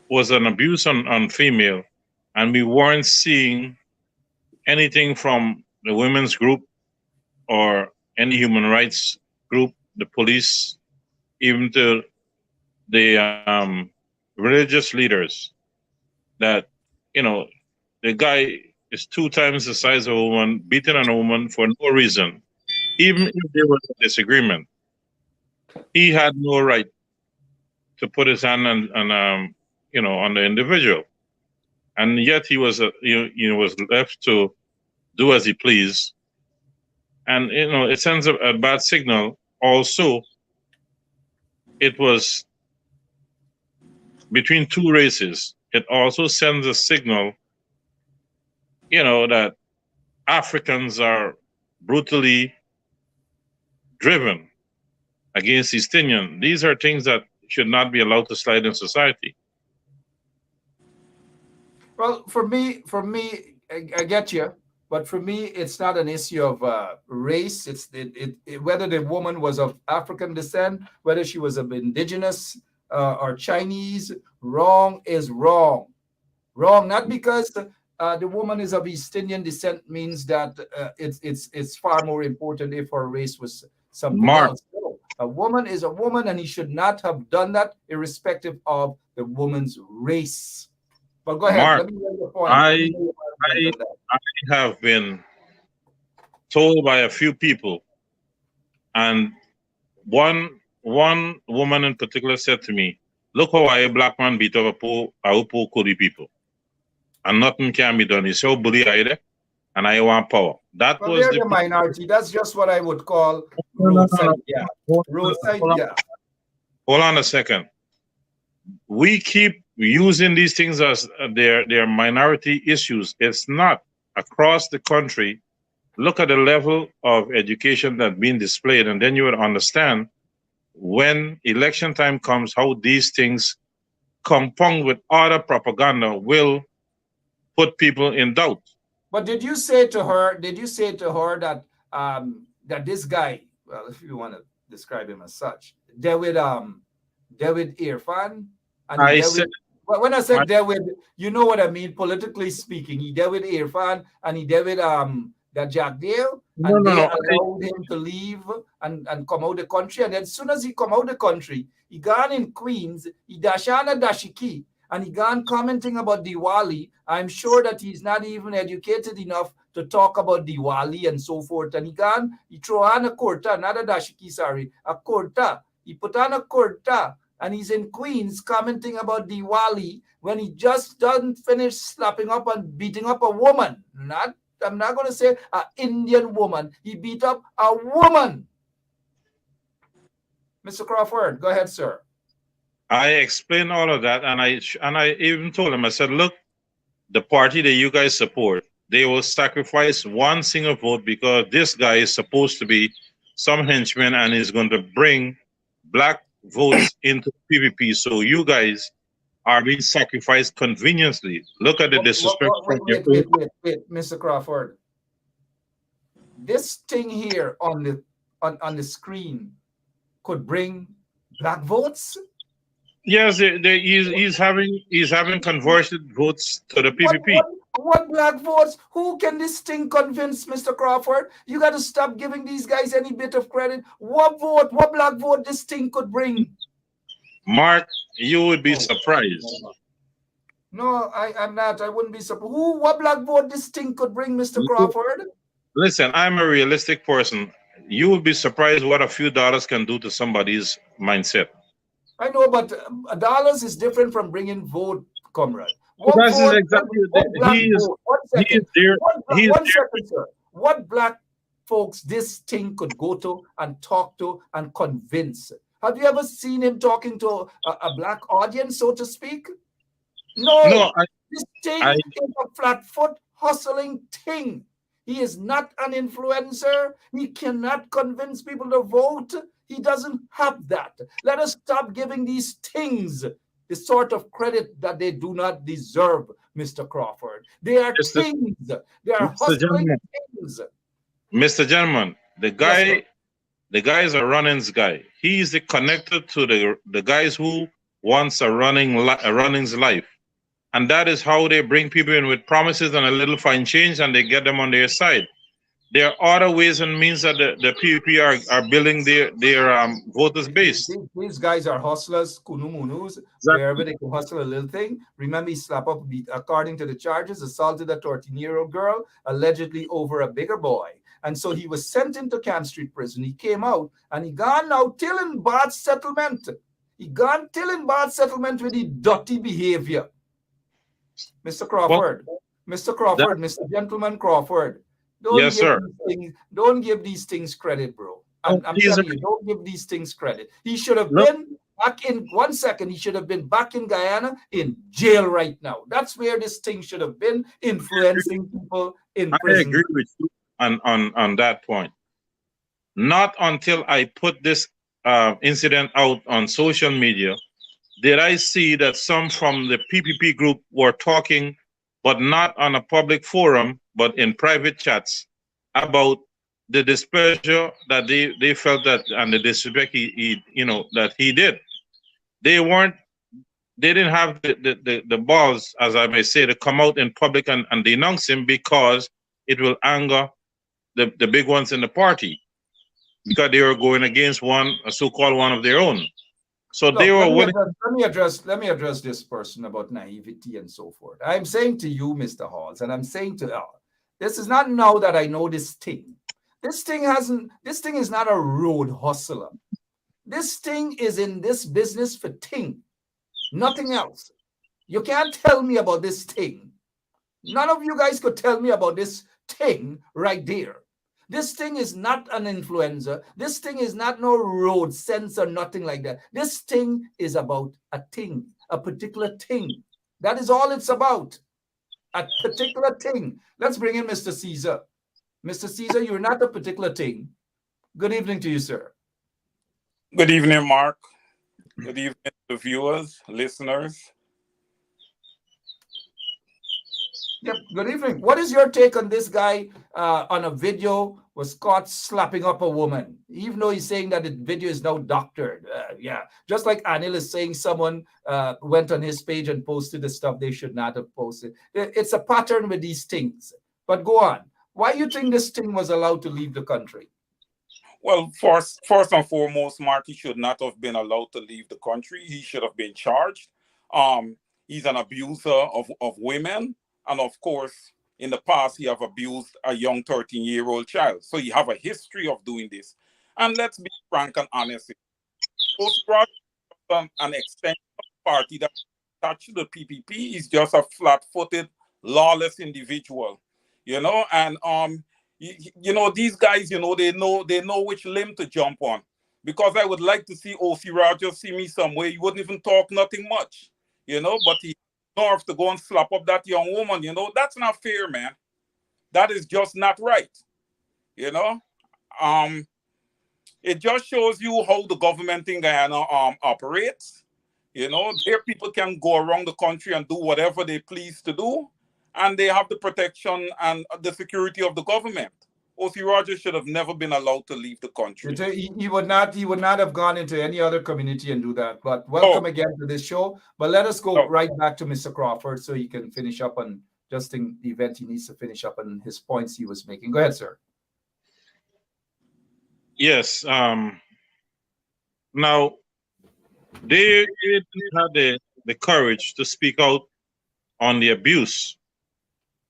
was an abuse on female, and we weren't seeing anything from the women's group or any human rights group, the police, even to the religious leaders, that, the guy is 2 times the size of a woman, beating on a woman for no reason. Even if there was a disagreement, he had no right to put his hand on the individual, and yet he was was left to do as he pleased, and it sends a bad signal. Also, it was between 2 races. It also sends a signal, that Africans are brutally driven against East Indian. These are things that should not be allowed to slide in society. Well, for me, I get you, but for me, it's not an issue of race. It's whether the woman was of African descent, whether she was of indigenous or Chinese. Wrong is wrong. Wrong, not because the woman is of East Indian descent means that it's far more important if her race was something else. No. A woman is a woman, and he should not have done that, irrespective of the woman's race. But go ahead. Mark, let me hear your point. I have been told by a few people, and one woman in particular said to me, "Look how a black man beat up a poor Kodi people, and nothing can be done. He's so bully either, and I want power." That but was the minority. That's just what I would call roadside gap. Roadside gap. Hold on a second. We keep using these things as their minority issues. It's not. Across the country, look at the level of education that's being displayed, and then you would understand when election time comes how these things compound with other propaganda will put people in doubt. But did you say to her that that this guy, well, if you want to describe him as such, David Irfan, and when I said David, you know what I mean, politically speaking. He David Irfan and he David that Jack Dale, and they allowed him to leave and come out the country. And then as soon as he come out the country, he gone in Queens, he dashana dashiki, and he gone commenting about Diwali. I'm sure that he's not even educated enough to talk about Diwali and so forth. And he throw on a kurta, not a dashiki, sorry, a kurta. He put on a kurta, and he's in Queens commenting about Diwali when he just doesn't finish slapping up and beating up a woman. I'm not going to say an Indian woman. He beat up a woman. Mr. Crawford, go ahead, sir. I explained all of that, and I even told him, I said, look, the party that you guys support, they will sacrifice one single vote because this guy is supposed to be some henchman and is going to bring black votes into PvP. So you guys are being sacrificed conveniently. Look at the disrespect. Wait, Mr. Crawford. This thing here on the screen could bring black votes. Yes, he's having converted votes to the PvP. What black votes? Who can this thing convince, Mr. Crawford? You got to stop giving these guys any bit of credit. What black vote this thing could bring? Mark, you would be surprised. No, I'm not. I wouldn't be surprised. What black vote this thing could bring, Mr. Crawford? Listen, I'm a realistic person. You would be surprised what a few dollars can do to somebody's mindset. I know, but dollars is different from bringing vote, comrade. What That is vote? exactly What black vote? 1 he is second. there. He is One there. second, sir. What black folks this thing could go to and talk to and convince? Have you ever seen him talking to a black audience, so to speak? No. This thing is a flat-foot hustling thing. He is not an influencer. He cannot convince people to vote. He doesn't have that. Let us stop giving these things the sort of credit that they do not deserve, Mr. Crawford. They are things. They are hustling things. Mr. Gentleman, the guy is a runnings guy. He is connected to the guys who wants a runnings life. And that is how they bring people in with promises and a little fine change, and they get them on their side. There are other ways and means that the PUP are building their voters base. These guys are hustlers, kunumunus, wherever they can hustle a little thing. Remember, he slapped up, according to the charges, assaulted a 13-year-old girl, allegedly over a bigger boy. And so he was sent into Camp Street Prison. He came out, and he gone now tilling Bart settlement. He gone tilling Bart settlement with the dirty behavior. Mr. Crawford, Mr. Gentleman Crawford, don't give these things credit, bro. I'm telling you, don't give these things credit. He should have been back in 1 second. He should have been back in Guyana in jail right now. That's where this thing should have been, influencing people in prison. I agree with you on that point. Not until I put this incident out on social media did I see that some from the PPP group were talking, but not on a public forum, but in private chats, about the displeasure that they felt that, and the disrespect that he did. They didn't have the balls, as I may say, to come out in public and denounce him, because it will anger the big ones in the party, because they were going against a so-called one of their own. So they were willing. Let me address this person about naivety and so forth. I'm saying to you, Mr. Halls, and I'm saying to this is not now that I know this thing. This thing is not a road hustler. This thing is in this business for thing, nothing else. You can't tell me about this thing. None of you guys could tell me about this thing right there. This thing is not an influencer. This thing is not no road sense or nothing like that. This thing is about a thing, a particular thing. That is all it's about. A particular thing. Let's bring in Mr. Caesar. Mr. Caesar, you're not a particular thing. Good evening to you, sir. Good evening, Mark. Good evening to the viewers, listeners. Yep, good evening. What is your take on this guy on a video was caught slapping up a woman, even though he's saying that the video is now doctored? Just like Anil is saying someone went on his page and posted the stuff they should not have posted. It's a pattern with these things. But go on. Why do you think this thing was allowed to leave the country? Well, first and foremost, Mark, he should not have been allowed to leave the country. He should have been charged. He's an abuser of women. And of course, in the past, he have abused a young 13-year-old child. So he have a history of doing this. And let's be frank and honest. An extension of the party that attached to the PPP is just a flat-footed, lawless individual. And these guys, they know which limb to jump on. Because I would like to see O.C. Rogers see me somewhere. He wouldn't even talk nothing much, but he north to go and slap up that young woman, that's not fair, man. That is just not right. It just shows you how the government in Guyana operates. Their people can go around the country and do whatever they please to do, and they have the protection and the security of the government. O.C. Rogers should have never been allowed to leave the country. He would not have gone into any other community and do that. But welcome again to this show. But let us go right back to Mr. Crawford so he can finish up on just in the event he needs to finish up on his points he was making. Go ahead, sir. Yes. Now, they had the courage to speak out on the abuse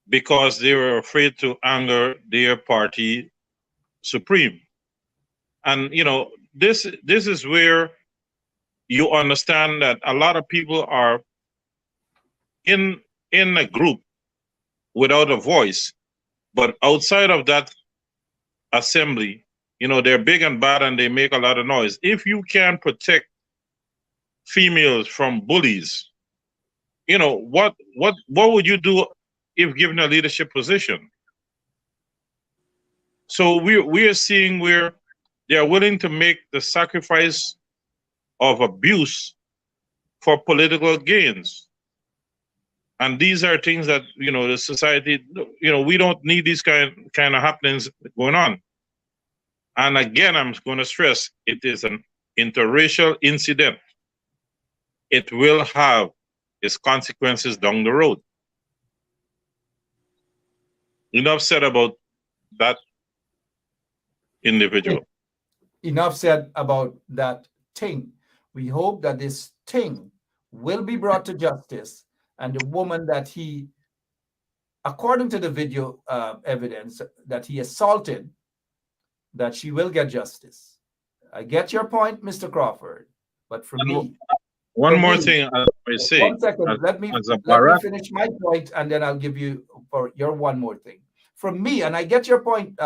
because they were afraid to anger their party supreme. And this is where you understand that a lot of people are in a group without a voice, but outside of that assembly, they're big and bad and they make a lot of noise. If you can protect females from bullies, what would you do if given a leadership position? So we are seeing where they are willing to make the sacrifice of abuse for political gains. And these are things that the society, we don't need these kind of happenings going on. And again, I'm going to stress, it is an interracial incident. It will have its consequences down the road. Enough said about that individual. Enough said about that thing. We hope that this thing will be brought to justice, and the woman that he, according to the video evidence, that he assaulted, that she will get justice. I get your point, Mr. Crawford, but for me, one more thing I say. 1 second, let me finish my point, and then I'll give you for your one more thing. From me, and I get your point,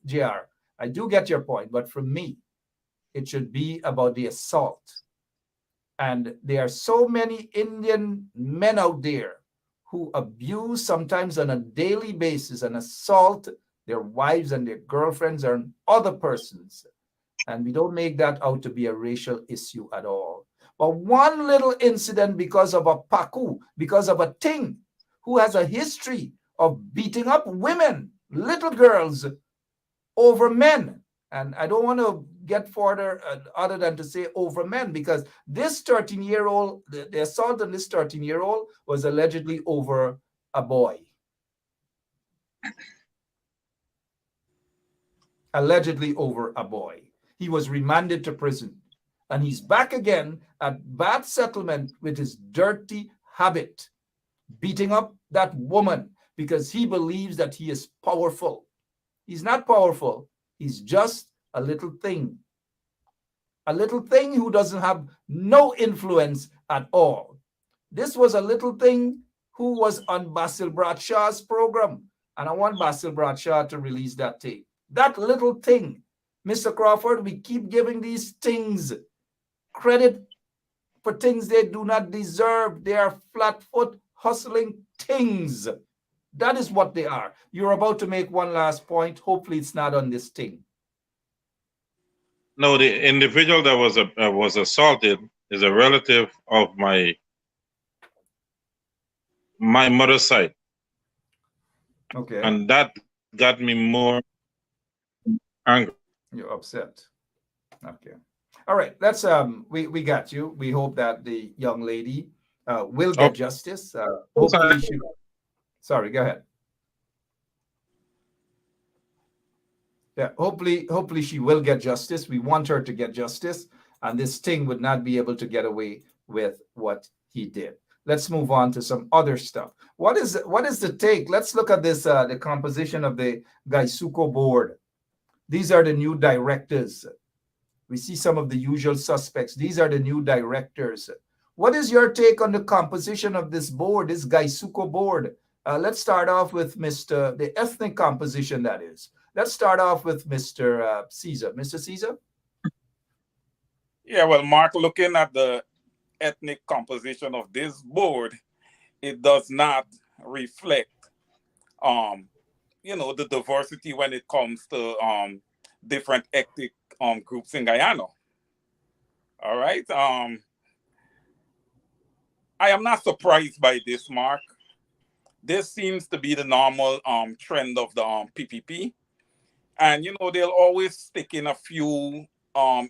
JR. I do get your point, but for me, it should be about the assault. And there are so many Indian men out there who abuse sometimes on a daily basis and assault their wives and their girlfriends and other persons. And we don't make that out to be a racial issue at all. But one little incident because of a Paku, because of a Ting, who has a history of beating up women, little girls, over men. And I don't want to get further other than to say over men, because this 13-year-old, the assault on this 13-year-old was allegedly over a boy. Allegedly over a boy. He was remanded to prison. And he's back again at bad settlement with his dirty habit, beating up that woman because he believes that he is powerful. He's not powerful. He's just a little thing. A little thing who doesn't have no influence at all. This was a little thing who was on Basil Bradshaw's program. And I want Basil Bradshaw to release that tape. That little thing. Mr. Crawford, we keep giving these things credit for things they do not deserve. They are flat-foot hustling things. That is what they are. You're about to make one last point. Hopefully it's not on this thing. No, the individual that was assaulted is a relative of my mother's side. Okay. And that got me more angry. You're upset. Okay. All right. Let's we got you. We hope that the young lady will get justice. Hopefully she. Sorry, go ahead. Yeah, hopefully she will get justice. We want her to get justice, and this thing would not be able to get away with what he did. Let's move on to some other stuff. What is the take? Let's look at this, the composition of the GPSCU board. These are the new directors. We see some of the usual suspects. These are the new directors. What is your take on the composition of this board, this GPSCU board? Let's start off with the ethnic composition, that is. Let's start off with Mr. Caesar. Mr. Caesar? Yeah, well, Mark, looking at the ethnic composition of this board, it does not reflect, the diversity when it comes to different ethnic groups in Guyana. All right. I am not surprised by this, Mark. This seems to be the normal trend of the PPP. And, they'll always stick in a few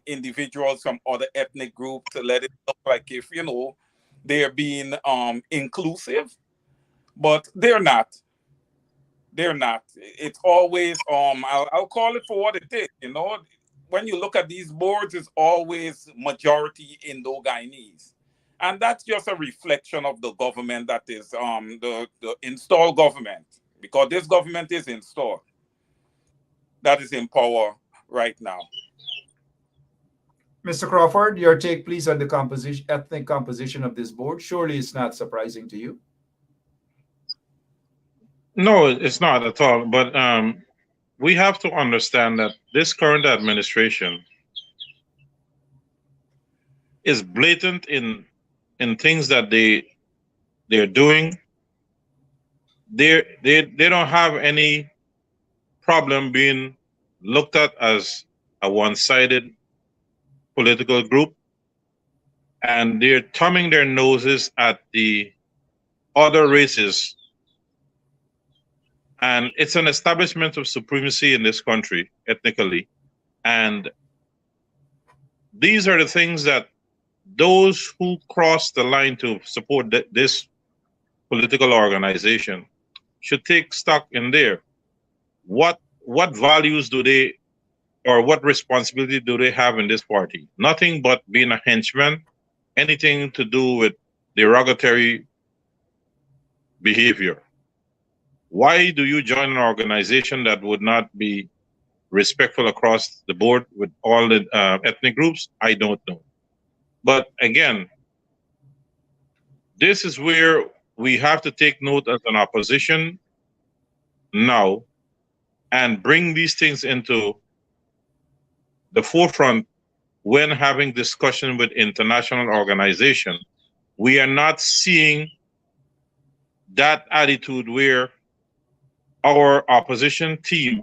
individuals from other ethnic groups to let it look like if, they're being inclusive. But they're not. They're not. It's always, I'll call it for what it is, When you look at these boards, it's always majority Indo-Guyanese. And that's just a reflection of the government that is the installed government, because this government is installed, that is in power right now. Mr. Crawford, your take, please, on the composition, ethnic composition of this board. Surely it's not surprising to you. No, it's not at all. But we have to understand that this current administration is blatant in things that they're doing. They don't have any problem being looked at as a one-sided political group, and they're thumbing their noses at the other races. And it's an establishment of supremacy in this country, ethnically. And these are the things that those who cross the line to support this political organization should take stock in there. What values do they, or what responsibility do they have in this party? Nothing but being a henchman, anything to do with derogatory behavior. Why do you join an organization that would not be respectful across the board with all the ethnic groups? I don't know. But again, this is where we have to take note as an opposition now and bring these things into the forefront when having discussion with international organizations. We are not seeing that attitude where our opposition team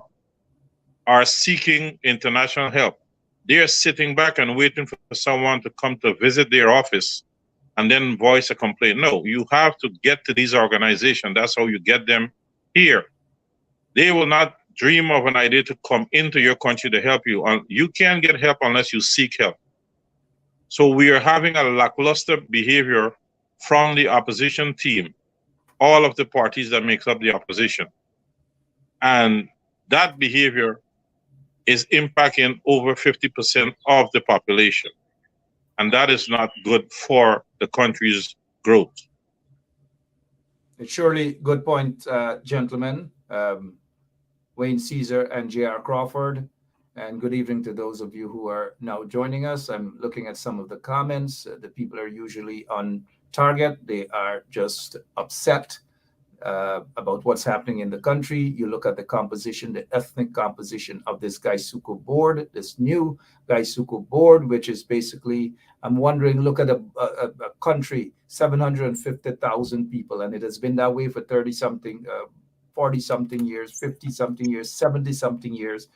are seeking international help. They're sitting back and waiting for someone to come to visit their office and then voice a complaint. No, you have to get to these organizations. That's how you get them here. They will not dream of an idea to come into your country to help you. You can't get help unless you seek help. So we are having a lackluster behavior from the opposition team, all of the parties that makes up the opposition. And that behavior is impacting over 50% of the population. And that is not good for the country's growth. It's surely good point, gentlemen. Wayne Caesar and J.R. Crawford. And good evening to those of you who are now joining us. I'm looking at some of the comments. The people are usually on target. They are just upset about what's happening in the country. You look at the composition, the ethnic composition of this GPSCU board, this new GPSCU board, which is basically, I'm wondering, look at a country, 750,000 people, and it has been that way for 30-something, 40-something years, 50-something years, 70-something years.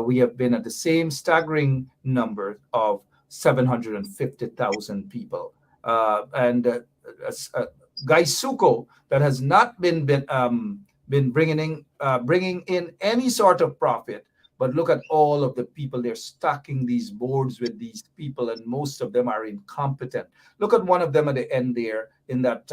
We have been at the same staggering number of 750,000 people. GPSCU that has not been bringing in any sort of profit, but look at all of the people. They're stacking these boards with these people, and most of them are incompetent. Look at one of them at the end there, in that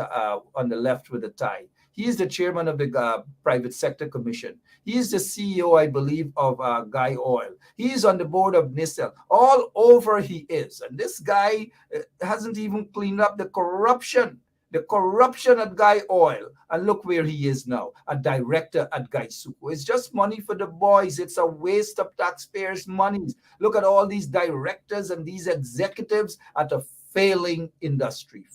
on the left with the tie. He is the chairman of the Private Sector Commission. He is the CEO, I believe, of Guy Oil. He is on the board of NISEL. All over he is. And this guy hasn't even cleaned up the corruption at Guy Oil. And look where he is now, a director at GPSCU. It's just money for the boys. It's a waste of taxpayers' money. Look at all these directors and these executives at a failing industry.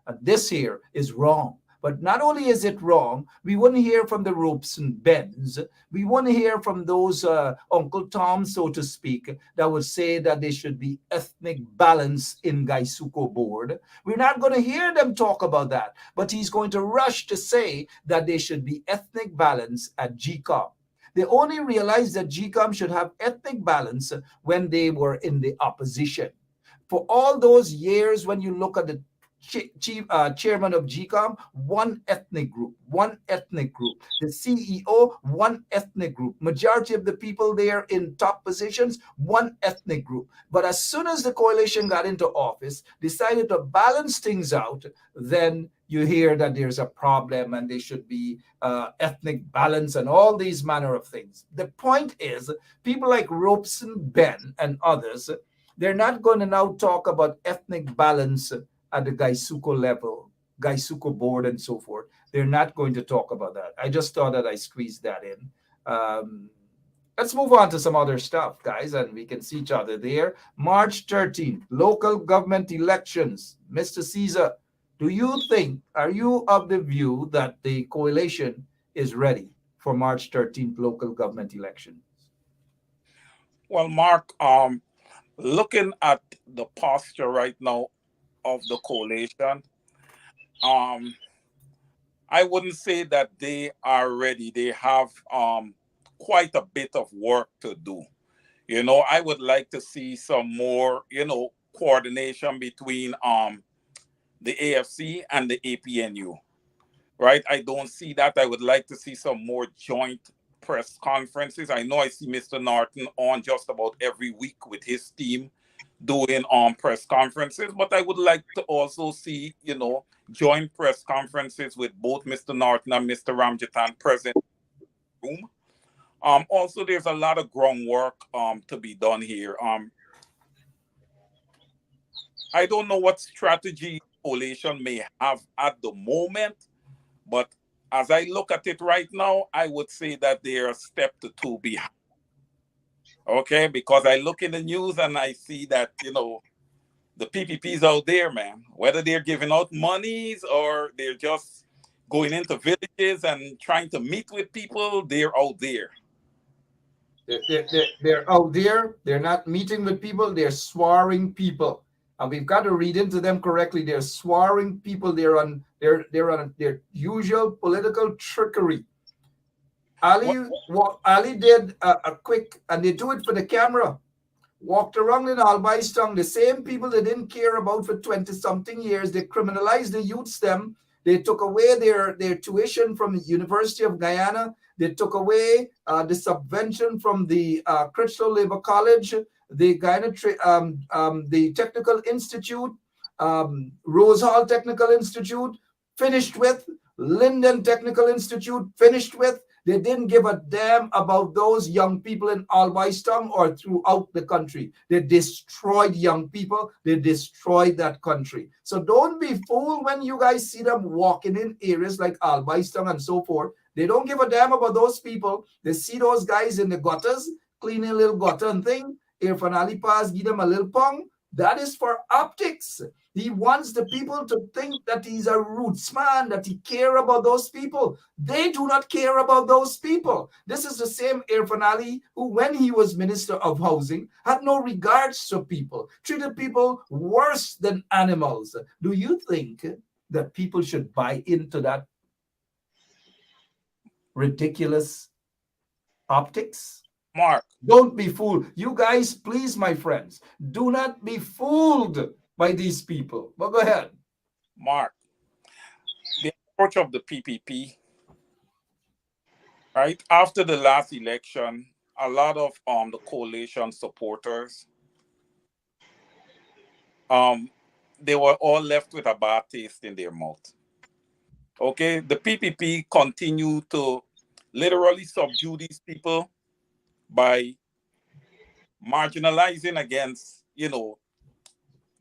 And this here is wrong. But not only is it wrong, we wouldn't hear from the Ropes and Bens. We wouldn't hear from those Uncle Tom, so to speak, that would say that there should be ethnic balance in GPSCU board. We're not going to hear them talk about that. But he's going to rush to say that there should be ethnic balance at GCOM. They only realized that GCOM should have ethnic balance when they were in the opposition. For all those years, when you look at the chairman of GCOM, one ethnic group. The CEO, one ethnic group. Majority of the people there in top positions, one ethnic group. But as soon as the coalition got into office, decided to balance things out, then you hear that there's a problem and there should be ethnic balance and all these manner of things. The point is, people like Robeson, Ben, and others, They're not going to now talk about ethnic balance at the Gaisuko level, Gaisuko board, and so forth. They're not going to talk about that. I just thought that I squeezed that in. Let's move on to some other stuff, guys, and we can see each other there. March 13th, local government elections. Mr. Caesar, do you think, are you of the view that the coalition is ready for March 13th local government elections? Well, Mark, looking at the posture right now of the coalition, I wouldn't say that they are ready. They have quite a bit of work to do. I would like to see some more, coordination between the AFC and the APNU, right? I don't see that. I would like to see some more joint press conferences. I know I see Mr. Norton on just about every week with his team doing press conferences, but I would like to also see, joint press conferences with both Mr. Norton and Mr. Ramjatan present in the room. Also, there's a lot of groundwork to be done here. I don't know what strategy coalition may have at the moment, but as I look at it right now, I would say that they're a step to two behind. Okay, because I look in the news and I see that, the PPPs out there, man, whether they're giving out monies or they're just going into villages and trying to meet with people, they're out there. They're out there. They're not meeting with people. They're swearing people. And we've got to read into them correctly. They're swearing people. They're on their usual political trickery. Ali did a quick, and they do it for the camera. Walked around in Albaiston, the same people they didn't care about for 20-something years. They criminalized the youths them. They took away their tuition from the University of Guyana. They took away the subvention from the Crystal Labor College, the Guyana, the Technical Institute, Rose Hall Technical Institute, finished with, Linden Technical Institute, finished with. They didn't give a damn about those young people in Albaiston or throughout the country. They destroyed young people. They destroyed that country. So don't be fooled when you guys see them walking in areas like Albaiston and so forth. They don't give a damn about those people. They see those guys in the gutters, cleaning a little gutter and thing. Irfan Ali Paz give them a little pong. That is for optics. He wants the people to think that he's a roots man, that he care about those people. They do not care about those people. This is the same Irfan Ali who, when he was Minister of Housing, had no regards to people, treated people worse than animals. Do you think that people should buy into that ridiculous optics? Mark, don't be fooled. You guys, please, my friends, do not be fooled by these people. But go ahead. Mark, the approach of the PPP, right? After the last election, a lot of the coalition supporters, they were all left with a bad taste in their mouth. Okay, the PPP continue to literally subdue these people by marginalizing against,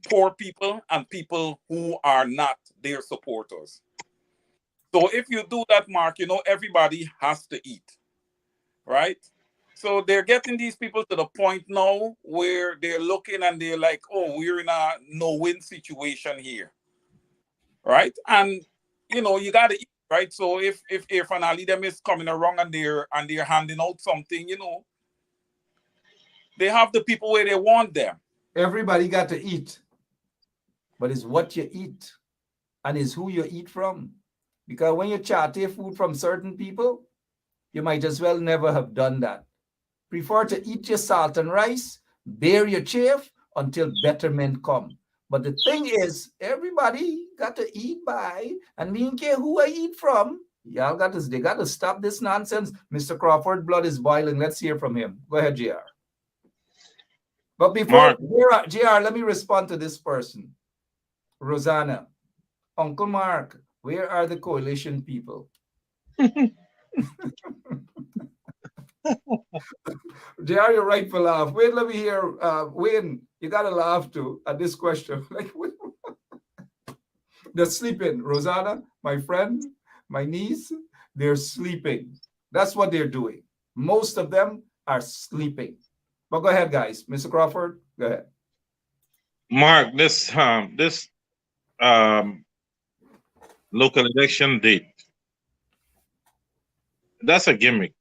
poor people and people who are not their supporters. So if you do that, Mark, everybody has to eat, right? So they're getting these people to the point now where they're looking and they're like, oh, we're in a no-win situation here, right? And, you got to eat, right? So if Irfan Ali them is coming around and they're handing out something, they have the people where they want them. Everybody got to eat. But it's what you eat and it's who you eat from. Because when you charter food from certain people, you might as well never have done that. Prefer to eat your salt and rice, bear your chafe until betterment come. But the thing is, everybody got to eat by, and we don't care who I eat from. Y'all they got to stop this nonsense. Mr. Crawford, blood is boiling. Let's hear from him. Go ahead, JR. But before, JR, let me respond to this person. Rosanna, Uncle Mark, where are the coalition people? JR, you're right for laugh. Wait, let me hear, Wayne, You gotta laugh too at this question. Like, they're sleeping. Rosanna, my friend, my niece, they're sleeping. That's what they're doing. Most of them are sleeping. But go ahead, guys. Mr. Crawford, go ahead. Mark, this um, local election date, that's a gimmick.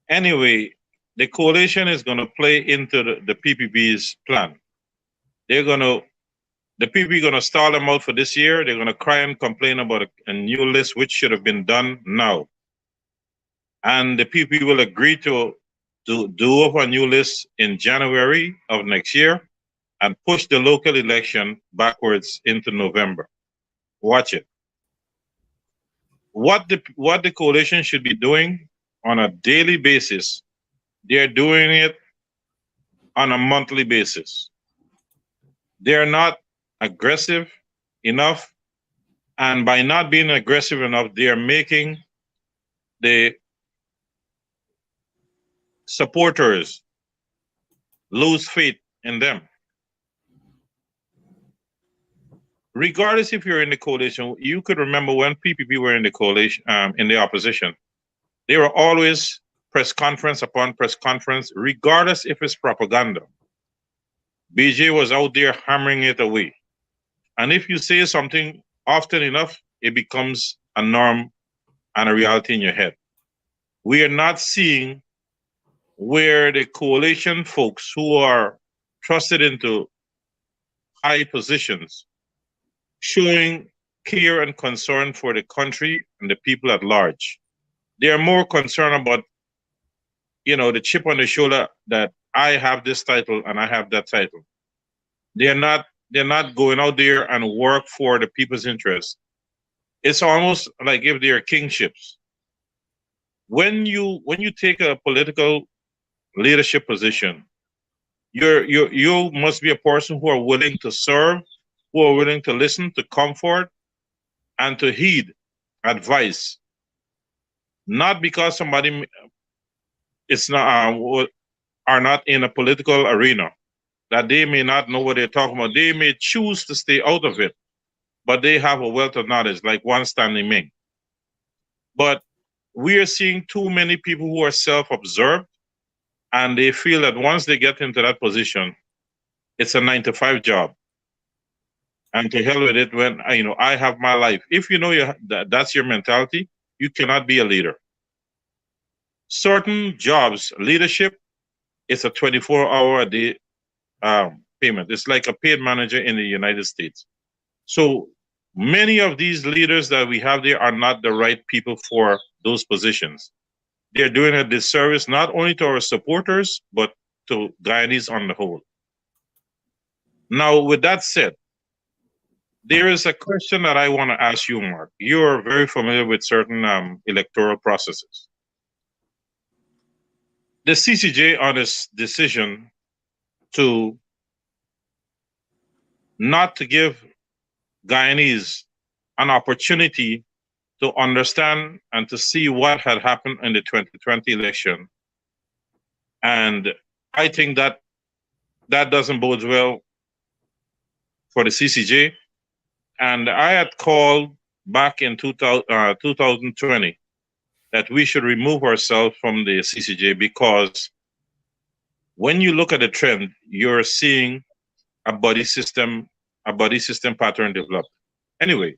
Anyway, the coalition is going to play into the PPP's plan. The PPP going to stall them out for this year. They're going to cry and complain about a new list, which should have been done now. And the PPP will agree to do up a new list in January of next year and push the local election backwards into November. Watch it. What the coalition should be doing on a daily basis, they're doing it on a monthly basis. They're not aggressive enough, and by not being aggressive enough, they are making the supporters lose faith in them. Regardless if you're in the coalition, you could remember when PPP were in the coalition, in the opposition, they were always press conference upon press conference, regardless if it's propaganda. BJ was out there hammering it away. And if you say something often enough, it becomes a norm and a reality in your head. We are not seeing where the coalition folks who are trusted into high positions showing care and concern for the country and the people at large. They are more concerned about, the chip on the shoulder that I have this title and I have that title. They're not going out there and work for the people's interest. It's almost like if they're kingships. When you take a political leadership position, you must be a person who are willing to serve, who are willing to listen, to comfort, and to heed advice. Not because somebody is not are not in a political arena, that they may not know what they're talking about. They may choose to stay out of it, but they have a wealth of knowledge, like one Stanley Ming. But we are seeing too many people who are self-absorbed, and they feel that once they get into that position, it's a 9-to-5 job. And to hell with it when I have my life. If that's your mentality, you cannot be a leader. Certain jobs, leadership, it's a 24-hour-a-day payment. It's like a paid manager in the United States. So many of these leaders that we have there are not the right people for those positions. They're doing a disservice not only to our supporters, but to Guyanese on the whole. Now, with that said, there is a question that I want to ask you, Mark. You're very familiar with certain electoral processes. The CCJ on its decision to not to give Guyanese an opportunity to understand and to see what had happened in the 2020 election. And I think that doesn't bode well for the CCJ. And I had called back in 2020 that we should remove ourselves from the CCJ because when you look at the trend, you're seeing a body system pattern develop. Anyway,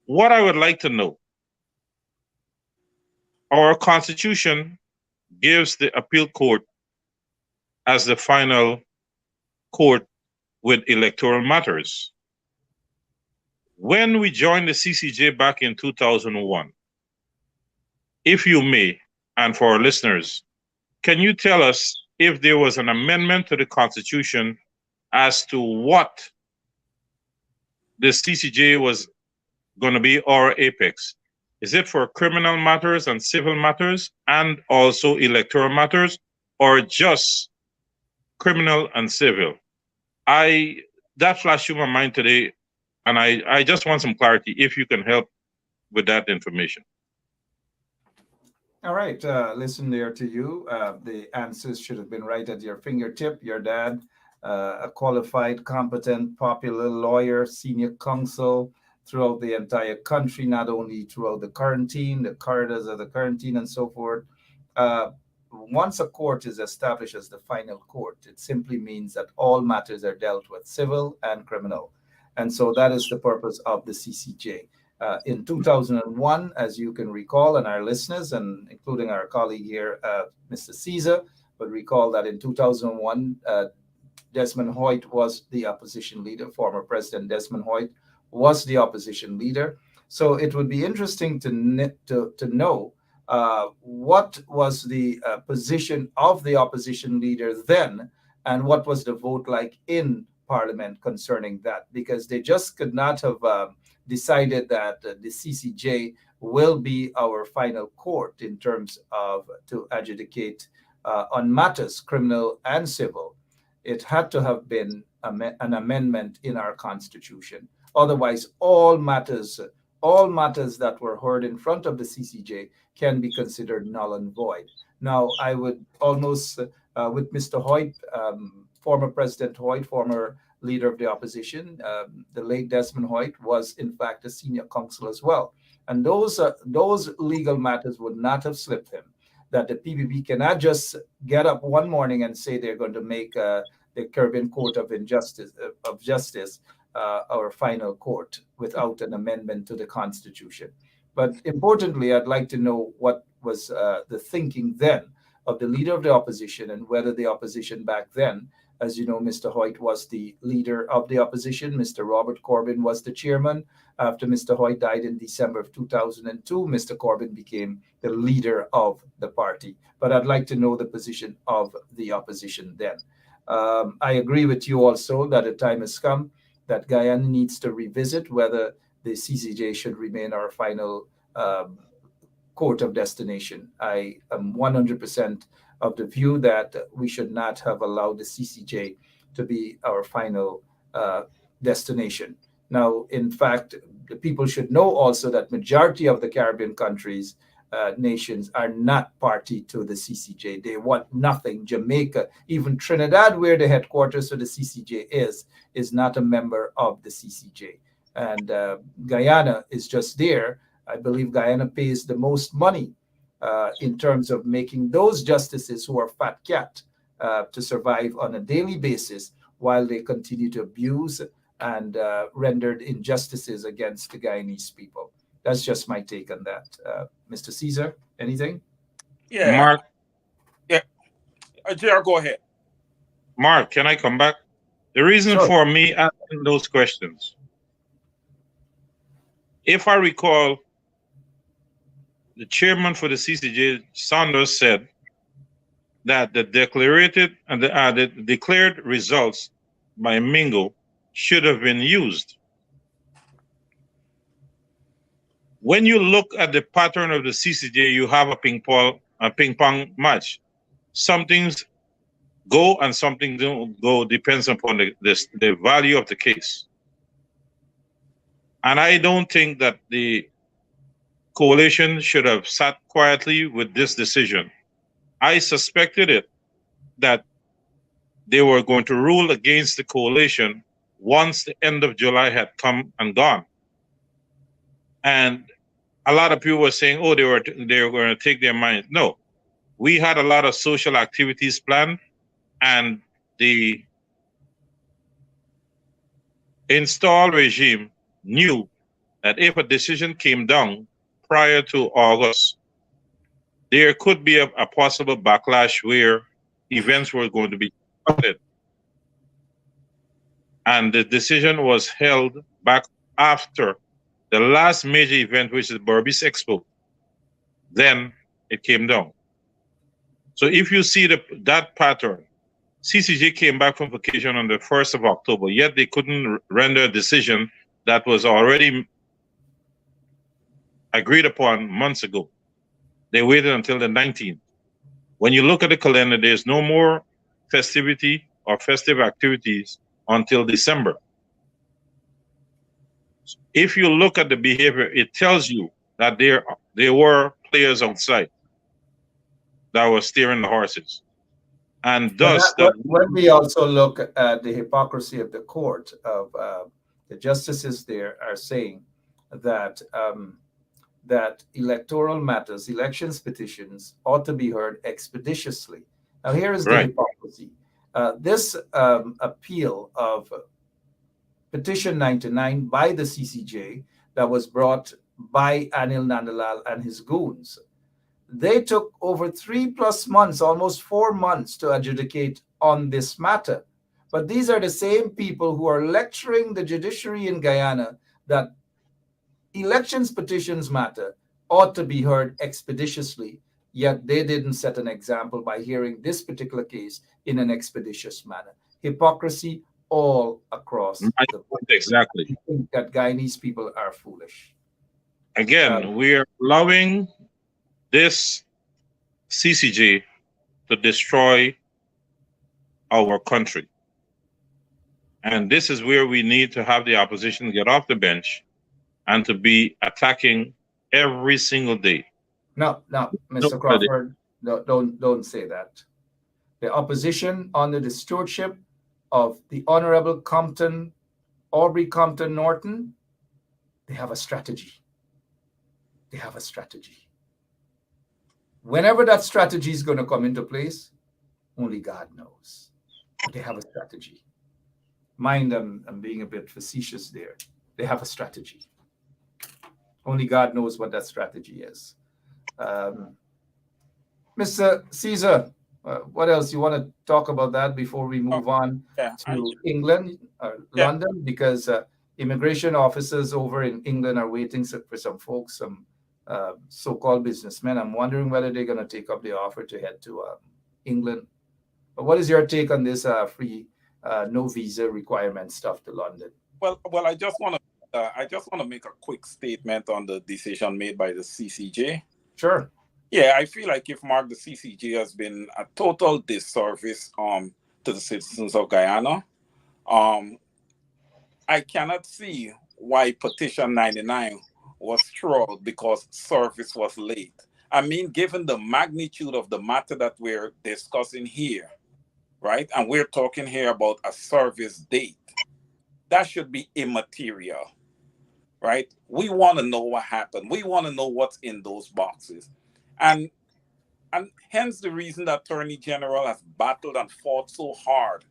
what I would like to know, our Constitution gives the appeal court as the final court with electoral matters. When we joined the CCJ back in 2001, if you may, and for our listeners, can you tell us if there was an amendment to the Constitution as to what the CCJ was going to be our apex? Is it for criminal matters and civil matters and also electoral matters, or just criminal and civil? That flashed through my mind today, and I just want some clarity if you can help with that information. All right, listen there to you. The answers should have been right at your fingertip. Your dad, a qualified, competent, popular lawyer, senior counsel throughout the entire country, not only throughout the quarantine, the corridors of the quarantine, and so forth. Uh, Once a court is established as the final court, it simply means that all matters are dealt with, civil and criminal. And so that is the purpose of the CCJ. In 2001, as you can recall, and our listeners, and including our colleague here, Mr. Caesar, would recall that in 2001, Desmond Hoyt was the opposition leader. Former President Desmond Hoyt was the opposition leader. So it would be interesting to know what was the position of the opposition leader then, and what was the vote like in Parliament concerning that, because they just could not have decided that the CCJ will be our final court in terms of to adjudicate on matters criminal and civil. It had to have been an amendment in our constitution. Otherwise, all matters that were heard in front of the CCJ can be considered null and void. Now, I would almost, with Mr. Hoyt, former President Hoyt, former leader of the opposition, the late Desmond Hoyt was in fact a senior counsel as well. And those legal matters would not have slipped him. That the PPP cannot just get up one morning and say they're going to make the Caribbean Court of Justice our final court without an amendment to the Constitution. But importantly, I'd like to know what was the thinking then of the leader of the opposition, and whether the opposition back then, as you know, Mr. Hoyt was the leader of the opposition. Mr. Robert Corbyn was the chairman. After Mr. Hoyt died in December of 2002, Mr. Corbyn became the leader of the party. But I'd like to know the position of the opposition then. I agree with you also that a time has come that Guyana needs to revisit whether the CCJ should remain our final court of destination. I am 100% of the view that we should not have allowed the CCJ to be our final destination. Now, in fact, the people should know also that majority of the Caribbean countries, nations, are not party to the CCJ. They want nothing. Jamaica, even Trinidad, where the headquarters of the CCJ is not a member of the CCJ. And Guyana is just there. I believe Guyana pays the most money in terms of making those justices who are fat cat to survive on a daily basis while they continue to abuse and rendered injustices against the Guyanese people. That's just my take on that. Mr. Caesar, anything? Yeah. Mark, Yeah. JR, go ahead. Mark, can I come back? The reason Sure. for me asking those questions, if I recall, the chairman for the CCJ, Saunders, said that the declared results by Mingo should have been used. When you look at the pattern of the CCJ, you have a ping pong match. Some things go and some things don't go, depends upon the value of the case. And I don't think that the coalition should have sat quietly with this decision. I suspected it, that they were going to rule against the coalition once the end of July had come and gone. And a lot of people were saying, oh, they were going to take their mind. No, we had a lot of social activities planned, and the installed regime knew that if a decision came down prior to August, there could be a possible backlash where events were going to be disrupted. And the decision was held back after the last major event, which is Berbice Expo. Then it came down. So if you see that pattern, CCJ came back from vacation on the 1st of October, yet they couldn't render a decision that was already agreed upon months ago. They waited until the 19th. When you look at the calendar, there's no more festivity or festive activities until December. If you look at the behavior, it tells you that there were players outside. that was steering the horses. And But thus, when we also look at the hypocrisy of the court, of the justices there are saying that that electoral matters, elections petitions, ought to be heard expeditiously. Now, here is the right. hypocrisy. This appeal of Petition 99 by the CCJ that was brought by Anil Nandalal and his goons, they took over 3+ months, almost 4 months, to adjudicate on this matter. But these are the same people who are lecturing the judiciary in Guyana that elections petitions matter ought to be heard expeditiously, yet they didn't set an example by hearing this particular case in an expeditious manner. Hypocrisy all across the board. Exactly. I think that Guyanese people are foolish. Again, we are allowing this CCJ to destroy our country. And this is where we need to have the opposition get off the bench and to be attacking every single day. No, Mr. Crawford, don't say that. The opposition under the stewardship of the Honorable Aubrey Compton Norton, they have a strategy. They have a strategy. Whenever that strategy is going to come into place, only God knows. But they have a strategy. Mind, I'm being a bit facetious there. They have a strategy. Only God knows what that strategy is. Mr. Caesar, what else? You want to talk about that before we move on to England or London? Because immigration officers over in England are waiting for some folks, some so-called businessmen. I'm wondering whether they're going to take up the offer to head to England. But what is your take on this free, no visa requirement stuff to London? Well, I just want to make a quick statement on the decision made by the CCJ. Sure. Yeah, I feel like if Mark, the CCJ has been a total disservice to the citizens of Guyana. I cannot see why Petition 99 was thrown because service was late. I mean, given the magnitude of the matter that we're discussing here, right? And we're talking here about a service date. That should be immaterial, right? We want to know what happened. We want to know what's in those boxes. And hence the reason the Attorney General has battled and fought so hard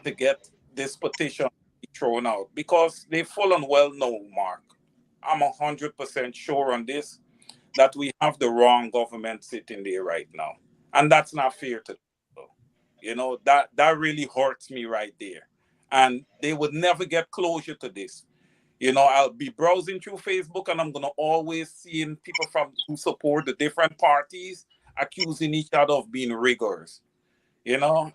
to get this petition thrown out, because they full and well know, Mark, I'm 100% sure on this, that we have the wrong government sitting there right now. And that's not fair to them. You know, that really hurts me right there. And they would never get closure to this. You know, I'll be browsing through Facebook and I'm going to always see people who support the different parties accusing each other of being riggers. You know,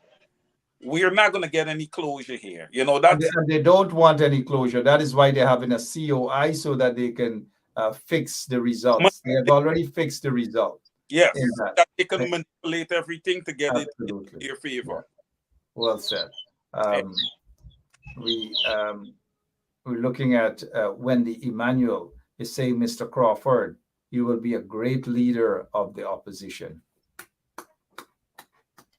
we're not going to get any closure here. You know, and they don't want any closure. That is why they're having a COI so that they can fix the results. They have already fixed the result. Yes, that they can manipulate everything to get it in their favor. Yeah. Well said. We're looking at Wendy Emmanuel is saying, Mr. Crawford, you will be a great leader of the opposition.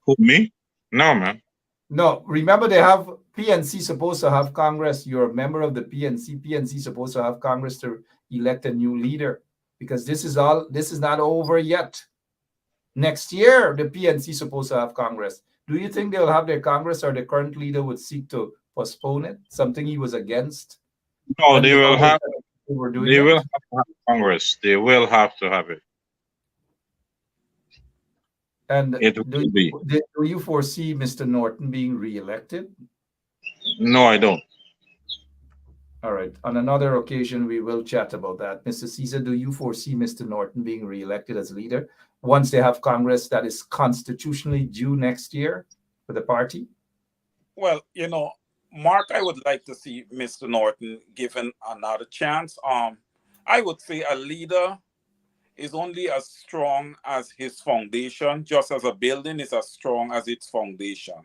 Who, me? No, man. No, remember they have PNC supposed to have Congress. You're a member of the PNC. PNC supposed to have Congress to elect a new leader, because this is not over yet. Next year, the PNC supposed to have Congress. Do you think they'll have their Congress, or the current leader would seek to postpone it? Something he was against? No, they will have. They will have to have Congress. They will have to have it. And do you foresee Mr. Norton being re-elected? No, I don't. All right. On another occasion, we will chat about that. Mr. Caesar, do you foresee Mr. Norton being re-elected as leader once they have Congress that is constitutionally due next year for the party? Well, you know, Mark, I would like to see Mr. Norton given another chance. I would say a leader is only as strong as his foundation, just as a building is as strong as its foundation,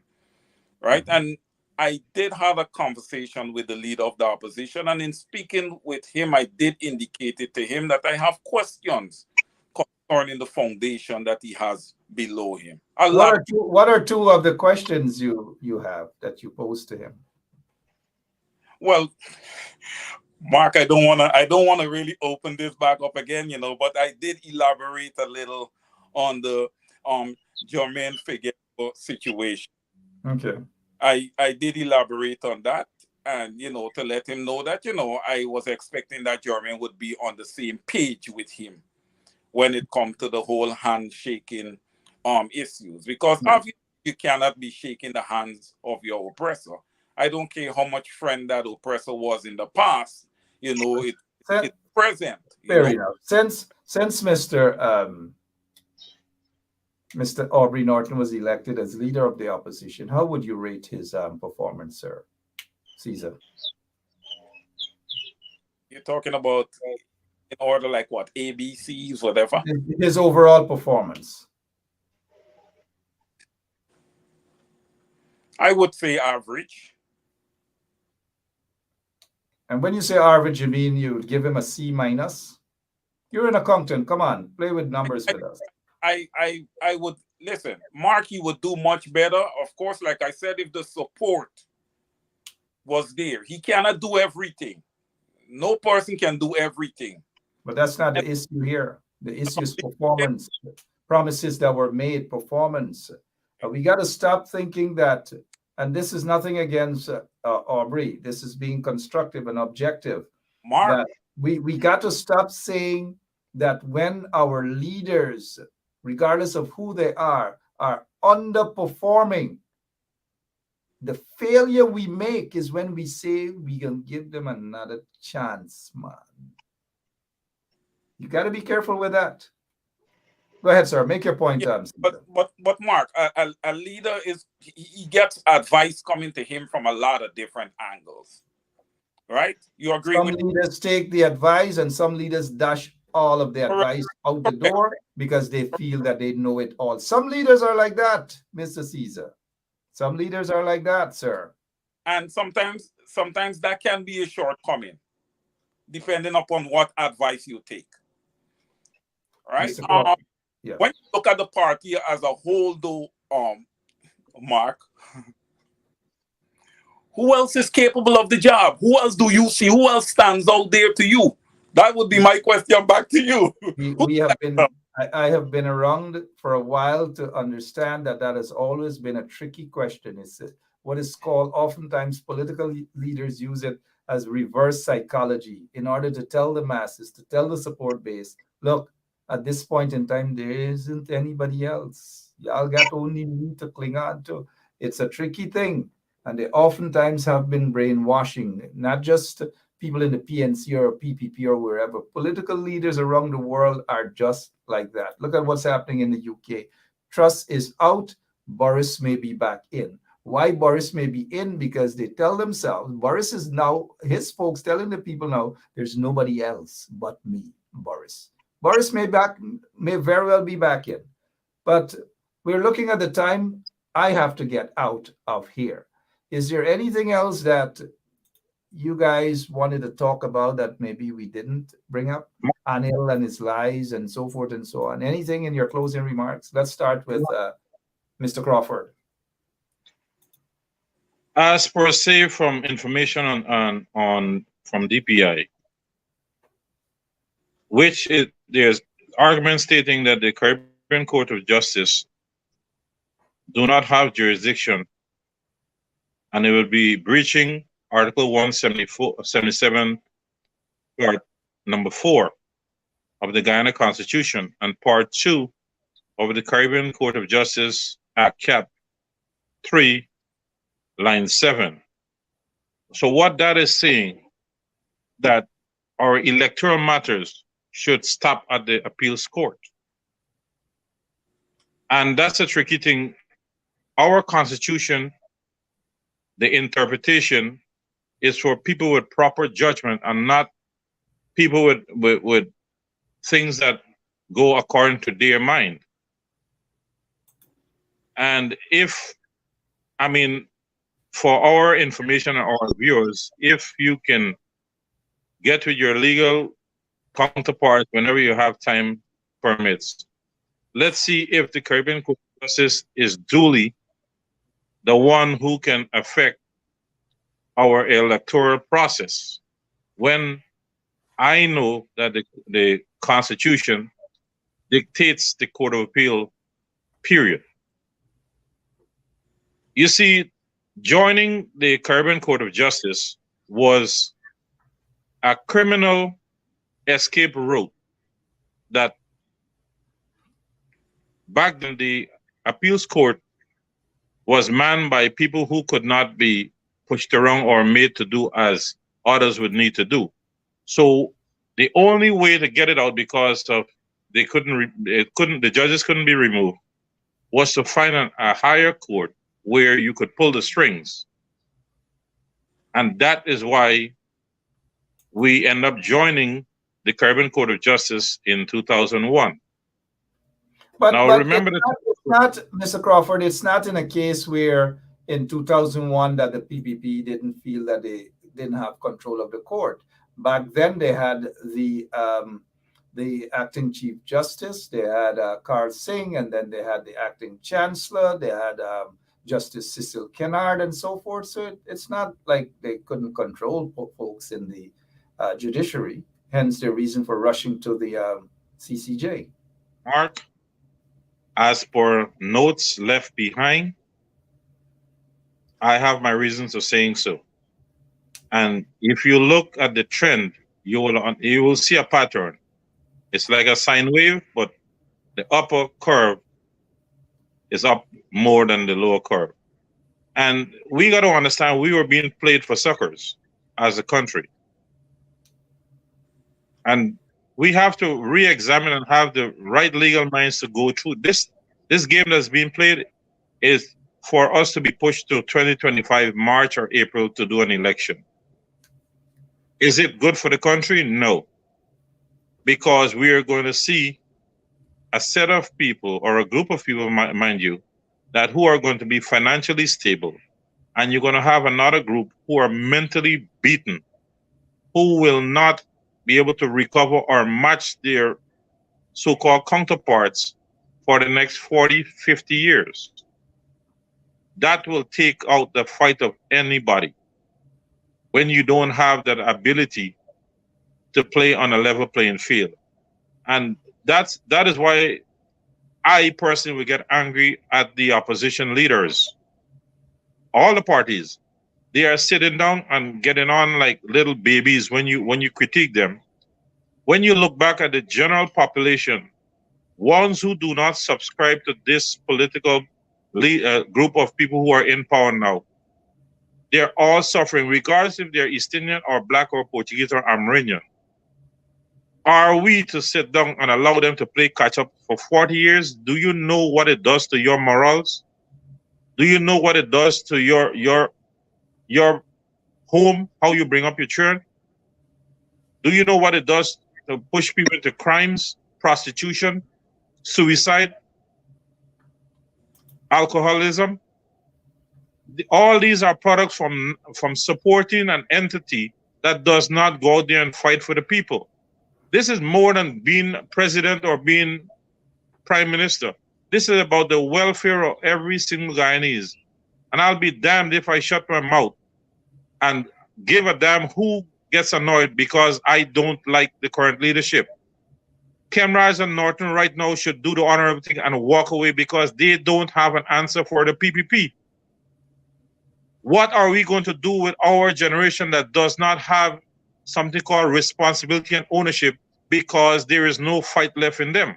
right? And I did have a conversation with the leader of the opposition, and in speaking with him, I did indicate it to him that I have questions concerning the foundation that he has below him. A What lot. are what are two of the questions you have that you pose to him? Well, Mark, I don't wanna really open this back up again, but I did elaborate a little on the Jermaine Figueroa situation. Okay. I did elaborate on that, and to let him know that I was expecting that Jermaine would be on the same page with him when it comes to the whole handshaking issues, because obviously you cannot be shaking the hands of your oppressor. I don't care how much friend that oppressor was in the past, it's present. Fair enough. Since Mr. Aubrey Norton was elected as leader of the opposition, how would you rate his performance, sir? Caesar. You're talking about in order like what, ABCs, whatever? His overall performance. I would say average. And when you say average, you mean you would give him a C minus? You're an accountant. Come on, play with numbers with us. I would listen. Marky would do much better. Of course, like I said, if the support was there, he cannot do everything. No person can do everything. But that's not the issue here. The issue is performance. Promises that were made, performance. We got to stop thinking that, and this is nothing against Aubrey. This is being constructive and objective. Mark, that we got to stop saying that when our leaders, regardless of who they are underperforming, the failure we make is when we say we can give them another chance, man. You got to be careful with that. Go ahead, sir. Make your point. Yeah, but Mark, a leader he gets advice coming to him from a lot of different angles, right? You agree some with leaders take the advice, and some leaders dash all of the advice out the door because they feel that they know it all. Some leaders are like that, Mr. Caesar. Some leaders are like that, sir. And sometimes that can be a shortcoming, depending upon what advice you take. Right? Yeah. When you look at the party as a whole, though, Mark, who else is capable of the job? Who else do you see? Who else stands out there to you? That would be my question back to you. We have been. I have been around for a while to understand that has always been a tricky question. It's what is called, oftentimes political leaders use it as reverse psychology in order to tell the masses, to tell the support base, look, at this point in time, there isn't anybody else. Y'all got only me to cling on to. It's a tricky thing. And they oftentimes have been brainwashing, not just people in the PNC or PPP or wherever. Political leaders around the world are just like that. Look at what's happening in the UK. Truss is out. Boris may be back in. Why Boris may be in? Because they tell themselves, Boris is now, his folks telling the people now, there's nobody else but me, Boris. Boris may very well be back in. But we're looking at the time, I have to get out of here. Is there anything else that you guys wanted to talk about that maybe we didn't bring up? Anil and his lies and so forth and so on. Anything in your closing remarks? Let's start with Mr. Crawford. As per se, from information from DPI, there's arguments stating that the Caribbean Court of Justice do not have jurisdiction, and it will be breaching Article 177, Part Number 4 of the Guyana Constitution and Part 2 of the Caribbean Court of Justice Act Cap 3, Line 7. So what that is saying, that our electoral matters should stop at the appeals court. And that's a tricky thing. Our Constitution, the interpretation is for people with proper judgment and not people with things that go according to their mind. And for our information and our viewers, if you can get with your legal counterpart whenever you have time permits. Let's see if the Caribbean Court of Justice is duly the one who can affect our electoral process, when I know that the Constitution dictates the Court of Appeal, period. You see, joining the Caribbean Court of Justice was a criminal escape route that back then the appeals court was manned by people who could not be pushed around or made to do as others would need to do. So the only way to get it out, because of the judges couldn't be removed, was to find a higher court where you could pull the strings. And that is why we end up joining the Caribbean Court of Justice in 2001. But remember it's not, Mr. Crawford, it's not in a case where in 2001 that the PPP didn't feel that they didn't have control of the court. Back then they had the acting Chief Justice, they had Carl Singh, and then they had the acting Chancellor, they had Justice Cecil Kennard and so forth. So it's not like they couldn't control folks in the judiciary, hence the reason for rushing to the CCJ. Mark, as per notes left behind, I have my reasons of saying so. And if you look at the trend, you will see a pattern. It's like a sine wave, but the upper curve is up more than the lower curve. And we got to understand we were being played for suckers as a country. And we have to re-examine and have the right legal minds to go through this. This game that's being played is for us to be pushed to 2025 March or April to do an election. Is it good for the country? No. Because we are going to see a set of people, or a group of people, mind you, that who are going to be financially stable. And you're going to have another group who are mentally beaten, who will not be able to recover or match their so-called counterparts for the next 40, 50 years. That will take out the fight of anybody when you don't have that ability to play on a level playing field. And that is why I personally would get angry at the opposition leaders. All the parties, they are sitting down and getting on like little babies when you critique them. When you look back at the general population, ones who do not subscribe to this political group of people who are in power now, they're all suffering, regardless if they're East Indian or Black or Portuguese or Amerindian. Are we to sit down and allow them to play catch up for 40 years? Do you know what it does to your morals? Do you know what it does to your home, how you bring up your children? Do you know what it does to push people into crimes, prostitution, suicide, alcoholism? All these are products from supporting an entity that does not go out there and fight for the people. This is more than being president or being prime minister. This is about the welfare of every single Guyanese. And I'll be damned if I shut my mouth and give a damn who gets annoyed because I don't like the current leadership. Kemraj and Norton right now should do the honorable thing and walk away because they don't have an answer for the PPP. What are we going to do with our generation that does not have something called responsibility and ownership because there is no fight left in them?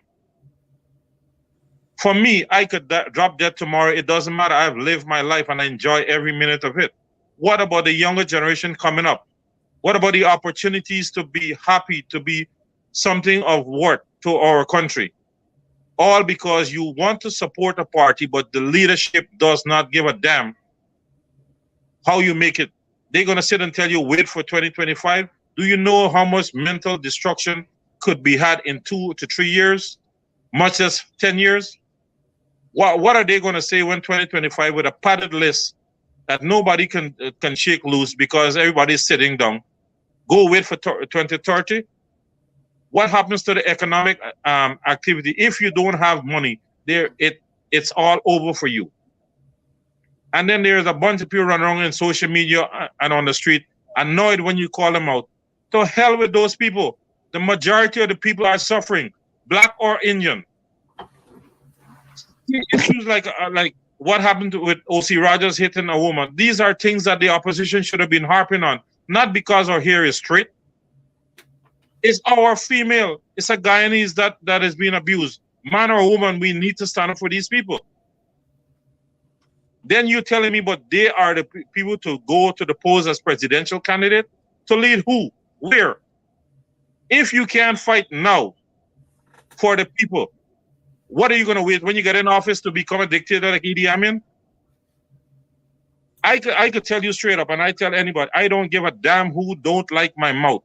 For me, I could drop dead tomorrow. It doesn't matter. I've lived my life and I enjoy every minute of it. What about the younger generation coming up? What about the opportunities to be happy, to be something of worth to our country? All because you want to support a party, but the leadership does not give a damn how you make it. They're going to sit and tell you, wait for 2025. Do you know how much mental destruction could be had in 2 to 3 years, much as 10 years? What are they going to say when 2025 with a padded list that nobody can shake loose because everybody's sitting down? Go wait for 2030? What happens to the economic activity? If you don't have money, it's all over for you. And then there's a bunch of people running around in social media and on the street, annoyed when you call them out. To hell with those people. The majority of the people are suffering, black or Indian. Issues like what happened with O.C. Rogers hitting a woman. These are things that the opposition should have been harping on, not because our hair is straight. It's our female. It's a Guyanese that is being abused. Man or woman, we need to stand up for these people. Then you're telling me, but they are the people to go to the polls as presidential candidate? To lead who? Where? If you can't fight now for the people, what are you going to wait when you get in office to become a dictator like Idi Amin? I could tell you straight up, and I tell anybody, I don't give a damn who don't like my mouth.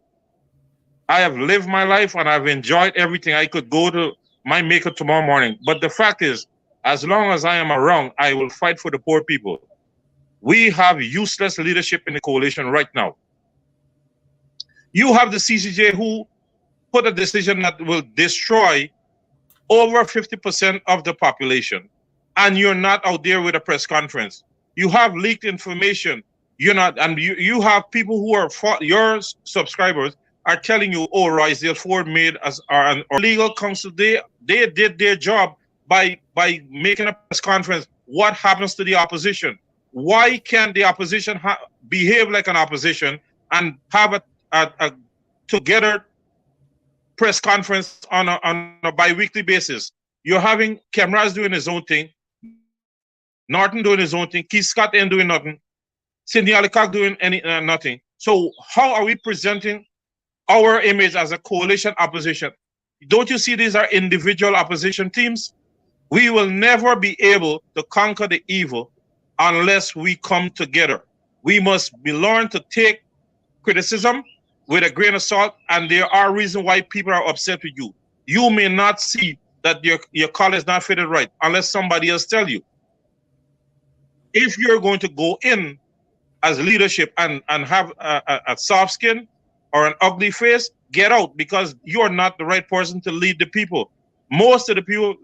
I have lived my life and I've enjoyed everything. I could go to my maker tomorrow morning. But the fact is, as long as I am around, I will fight for the poor people. We have useless leadership in the coalition right now. You have the CCJ who put a decision that will destroy over 50% of the population, and you're not out there with a press conference. You have leaked information. You're not, and you have people who are your subscribers are telling you, oh, Royce Ford made as an legal counsel. They did their job by making a press conference. What happens to the opposition? Why can't the opposition behave like an opposition and have a together press conference on a bi-weekly basis? You're having Cameras doing his own thing, Norton doing his own thing, Keith Scott ain't doing nothing, Sidney Alicock doing nothing. So how are we presenting our image as a coalition opposition? Don't you see these are individual opposition teams? We will never be able to conquer the evil unless we come together. We must learn to take criticism with a grain of salt, and there are reasons why people are upset with you. You may not see that your collar is not fitted right unless somebody else tell you. If you're going to go in as leadership and have a soft skin or an ugly face, get out, because you're not the right person to lead the people. Most of the people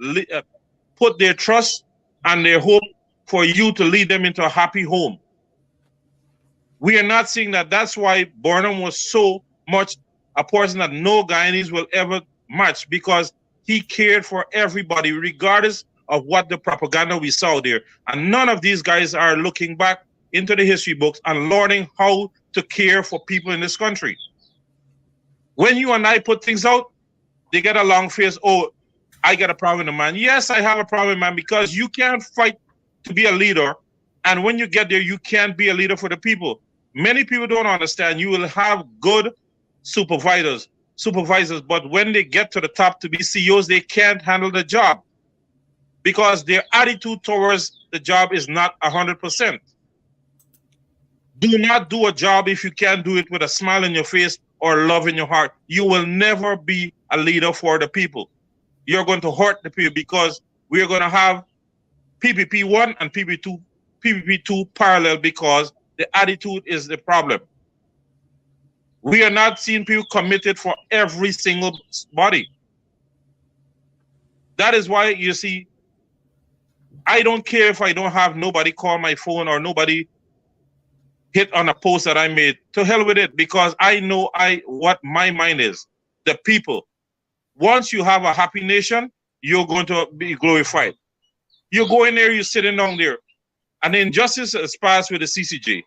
put their trust and their hope for you to lead them into a happy home. We are not seeing that. That's why Burnham was so much a person that no Guyanese will ever match, because he cared for everybody, regardless of what the propaganda we saw there. And none of these guys are looking back into the history books and learning how to care for people in this country. When you and I put things out, they get a long face. Oh, I got a problem with the man. Yes, I have a problem with man, because you can't fight to be a leader. And when you get there, you can't be a leader for the people. Many people don't understand. You will have good supervisors, but when they get to the top to be CEOs, they can't handle the job because their attitude towards the job is not 100%. Do not do a job if you can't do it with a smile on your face or love in your heart. You will never be a leader for the people. You're going to hurt the people, because we're going to have PPP1 and PPP2 parallel, because the attitude is the problem. We are not seeing people committed for every single body. That is why you see, I don't care if I don't have nobody call my phone or nobody hit on a post that I made. To hell with it, because I know what my mind is. The people. Once you have a happy nation, you're going to be glorified. You go in there, you're sitting down there, and the injustice is passed with the CCJ.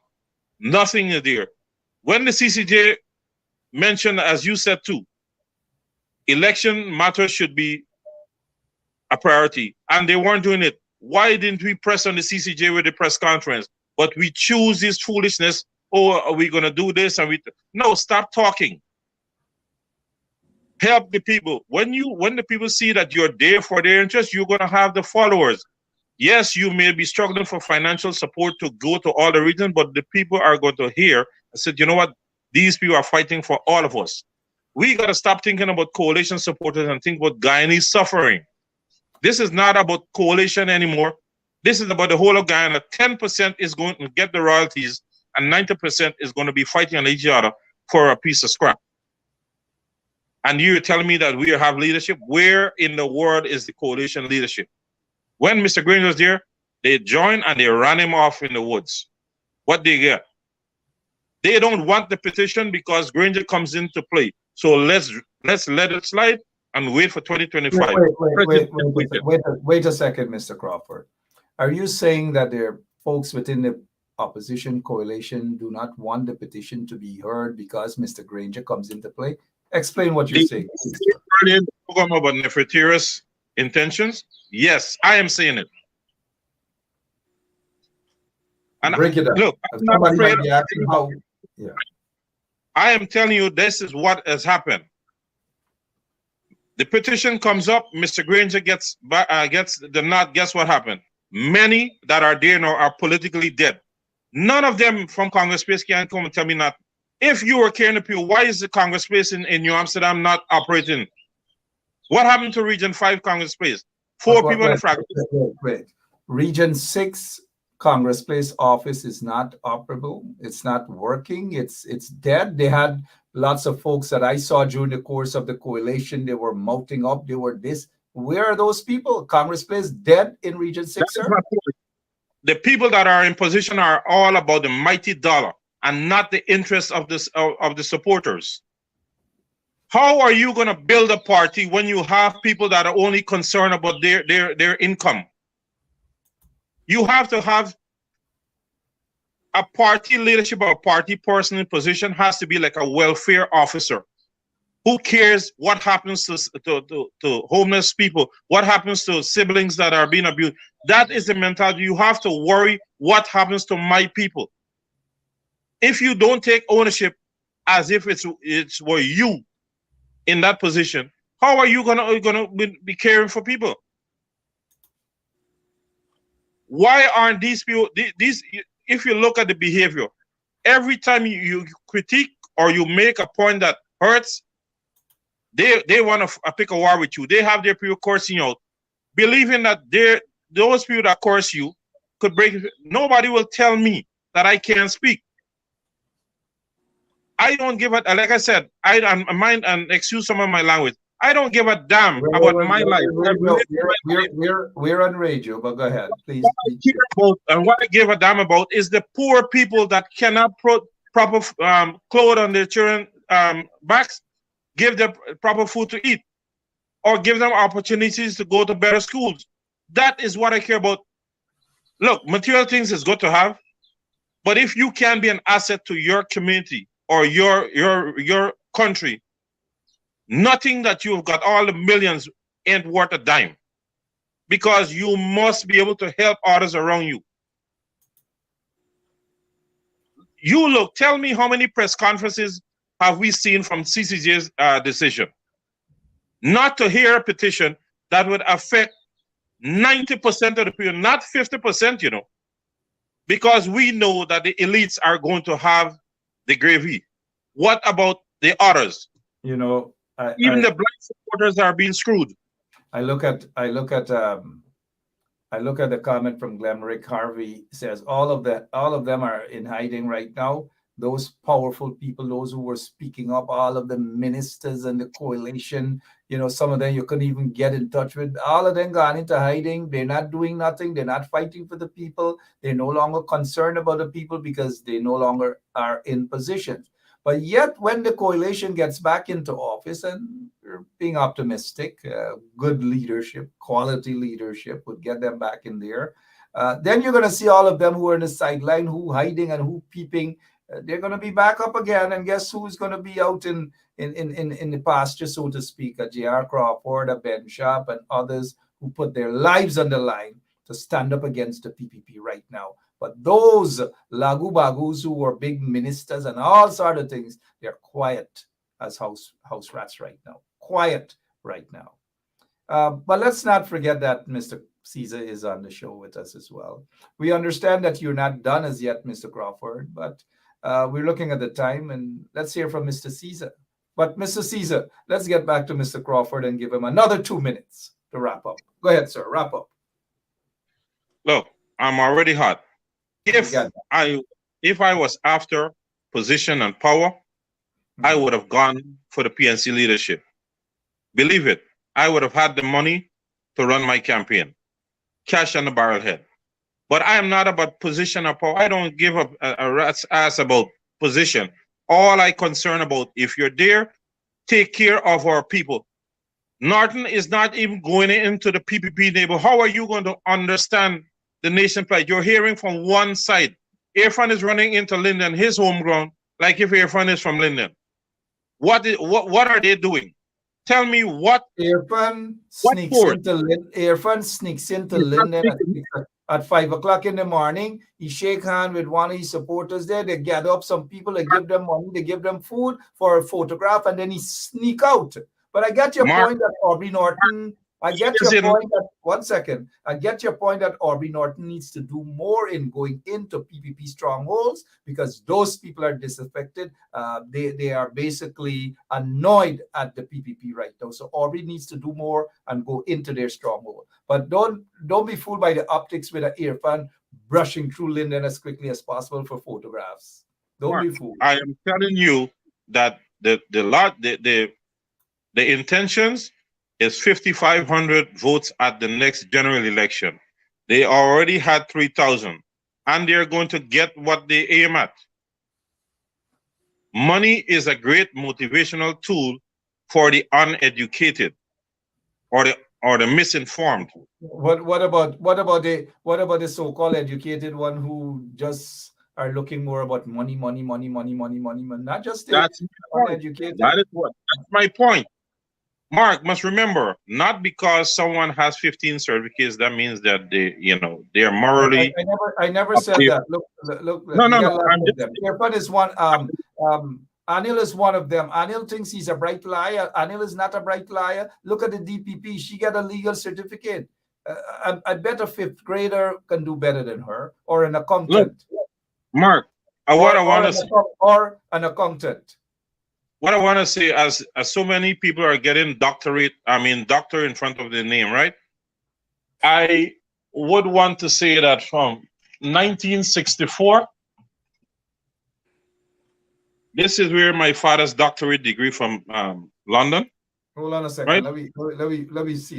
Nothing is there. When the CCJ mentioned, as you said too, election matters should be a priority, and they weren't doing it. Why didn't we press on the CCJ with the press conference? But we choose this foolishness. Oh, are we going to do this? And no, stop talking. Help the people. When the people see that you're there for their interest, you're going to have the followers. Yes, you may be struggling for financial support to go to all the regions, but the people are going to hear and say, you know what? These people are fighting for all of us. We got to stop thinking about coalition supporters and think about Guyanese suffering. This is not about coalition anymore. This is about the whole of Guyana. 10% is going to get the royalties, and 90% is going to be fighting on each other for a piece of scrap. And you're telling me that we have leadership? Where in the world is the coalition leadership? When Mr. Granger was there, they joined and they ran him off in the woods. What they get? They don't want the petition because Granger comes into play. So let's let it slide and wait for 2025. Wait a second, Mr. Crawford. Are you saying that there are folks within the opposition coalition do not want the petition to be heard because Mr. Granger comes into play? Explain what you're saying. The program about nefarious intentions? Yes, I am saying it. And break it down. Look, I'm not afraid of how. Yeah. I am telling you, this is what has happened. The petition comes up, Mr. Granger gets the nod. Guess what happened? Many that are there now are politically dead. None of them from Congress Space can come and tell me not. If you were carrying the people, why is the Congress Space in New Amsterdam not operating? What happened to Region 5 Congress Space? Four people in the fragment. Wait. Region 6 Congress Place office is not operable. It's not working. It's dead. They had lots of folks that I saw during the course of the coalition. They were mounting up. They were this. Where are those people? Congress Place dead in Region 6, sir? The people that are in position are all about the mighty dollar and not the interests of this of the supporters. How are you going to build a party when you have people that are only concerned about their income? You have to have a party leadership or a party person in position has to be like a welfare officer. Who cares what happens to homeless people? What happens to siblings that are being abused? That is the mentality. You have to worry what happens to my people. If you don't take ownership as if it's were you in that position, how are you gonna be caring for people? Why aren't these people, if you look at the behavior, every time you critique or you make a point that hurts, they want to pick a war with you. They have their people cursing you out, believing that those people that curse you could break it. Nobody will tell me that I can't speak. I don't give a, like I said, I mind and excuse some of my language. I don't give a damn about my life. We're on radio, but go ahead, please. And what I give a damn about is the poor people that cannot put proper clothes on their children backs, give them proper food to eat, or give them opportunities to go to better schools. That is what I care about. Look, material things is good to have, but if you can be an asset to your community or your country, nothing that you've got all the millions ain't worth a dime, because you must be able to help others around you. You look, tell me how many press conferences have we seen from CCJ's decision? Not to hear a petition that would affect 90% of the people, not 50%, you know, because we know that the elites are going to have the gravy. What about the others? You know, even the black supporters are being screwed. I look at the comment from Glenrick Harvey. Says all of them are in hiding right now. Those powerful people, those who were speaking up, all of the ministers and the coalition, you know, some of them you couldn't even get in touch with. All of them gone into hiding. They're not doing nothing. They're not fighting for the people. They're no longer concerned about the people because they no longer are in positions. But yet, when the coalition gets back into office, and we're being optimistic, good leadership, quality leadership would get them back in there. Then you're going to see all of them who are in the sideline, who hiding and who peeping. They're going to be back up again. And guess who's going to be out in the pasture, so to speak? A J.R. Crawford, a Ben Sharp, and others who put their lives on the line to stand up against the PPP right now. But those lagu bagus who were big ministers and all sort of things, they're quiet as house rats right now. Quiet right now. But let's not forget that Mr. Caesar is on the show with us as well. We understand that you're not done as yet, Mr. Crawford, but we're looking at the time, and let's hear from Mr. Caesar. But Mr. Caesar, let's get back to Mr. Crawford and give him another 2 minutes to wrap up. Go ahead, sir. Wrap up. Look, I'm already hot. If I was after position and power, I would have gone for the PNC leadership. believe it, I would have had the money to run my campaign, cash on the barrel head. But I am not about position or power. I don't give a rat's ass about position. All I concern about, if you're there, take care of our people. Norton is not even going into the PPP neighborhood. How are you going to understand the nation plight? You're hearing from one side. Irfan is running into Linden, his home ground, like if Irfan is from Linden. What are they doing? Tell me what. Irfan sneaks into Linden at 5 o'clock in the morning. He shake hand with one of his supporters there. They gather up some people, they give them money, they give them food for a photograph, and then he sneak out. But I get your point that Aubrey Norton. I get your point that 1 second. I get your point that Aubrey Norton needs to do more in going into PPP strongholds because those people are disaffected. They are basically annoyed at the PPP right now. So Aubrey needs to do more and go into their stronghold. But don't be fooled by the optics with an Irfan brushing through Linden as quickly as possible for photographs. Don't be fooled. I am telling you that the intentions is 5,500 votes at the next general election. They already had 3,000, and they're going to get what they aim at. Money is a great motivational tool for the uneducated or the misinformed. What about the so-called educated one who just are looking more about money, not just the uneducated? That's my point. Mark must remember, not because someone has 15 certificates, that means that they are morally. I never said that. Look. No. Irfan is one. Anil is one of them. Anil thinks he's a bright liar. Anil is not a bright liar. Look at the DPP. She got a legal certificate. I bet a fifth grader can do better than her, or an accountant. Look, Mark, or an accountant. What I want to say, as so many people are getting doctor in front of their name, right? I would want to say that from 1964, this is where my father's doctorate degree from London. Hold on a second. Right? Let me see.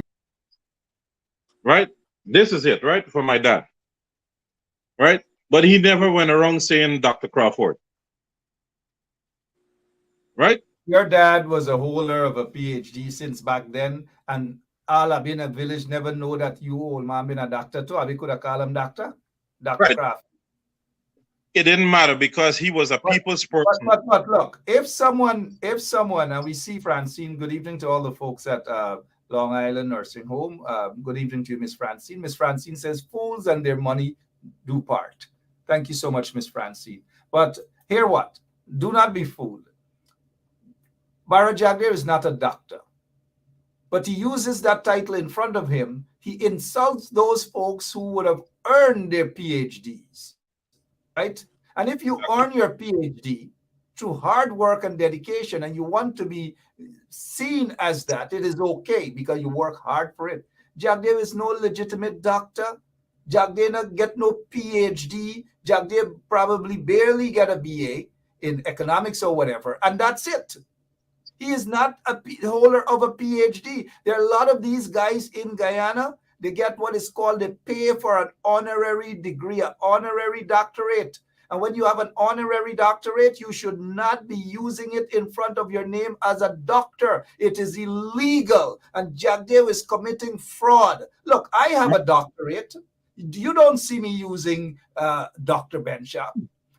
Right? This is it, right? For my dad. Right? But he never went around saying Dr. Crawford. Right? Your dad was a holder of a PhD since back then, and all I've been a village never know that you old man been a doctor too. We could have called him Dr. Right. Craft. It didn't matter because he was a people's person. But look, if someone, and we see Francine, good evening to all the folks at Long Island Nursing Home. Good evening to you, Miss Francine. Miss Francine says, fools and their money do part. Thank you so much, Miss Francine. But hear what? Do not be fooled. Bara Jagdeo is not a doctor, but he uses that title in front of him. He insults those folks who would have earned their PhDs, right? And if you earn your PhD through hard work and dedication, and you want to be seen as that, it is okay because you work hard for it. Jagdeo is no legitimate doctor. Jagdeo get no PhD. Jagdeo probably barely get a BA in economics or whatever, and that's it. He is not a holder of a PhD. There are a lot of these guys in Guyana. They get what is called the pay for an honorary degree, an honorary doctorate. And when you have an honorary doctorate, you should not be using it in front of your name as a doctor. It is illegal. And Jagdeo is committing fraud. Look, I have a doctorate. You don't see me using Dr. Benshap.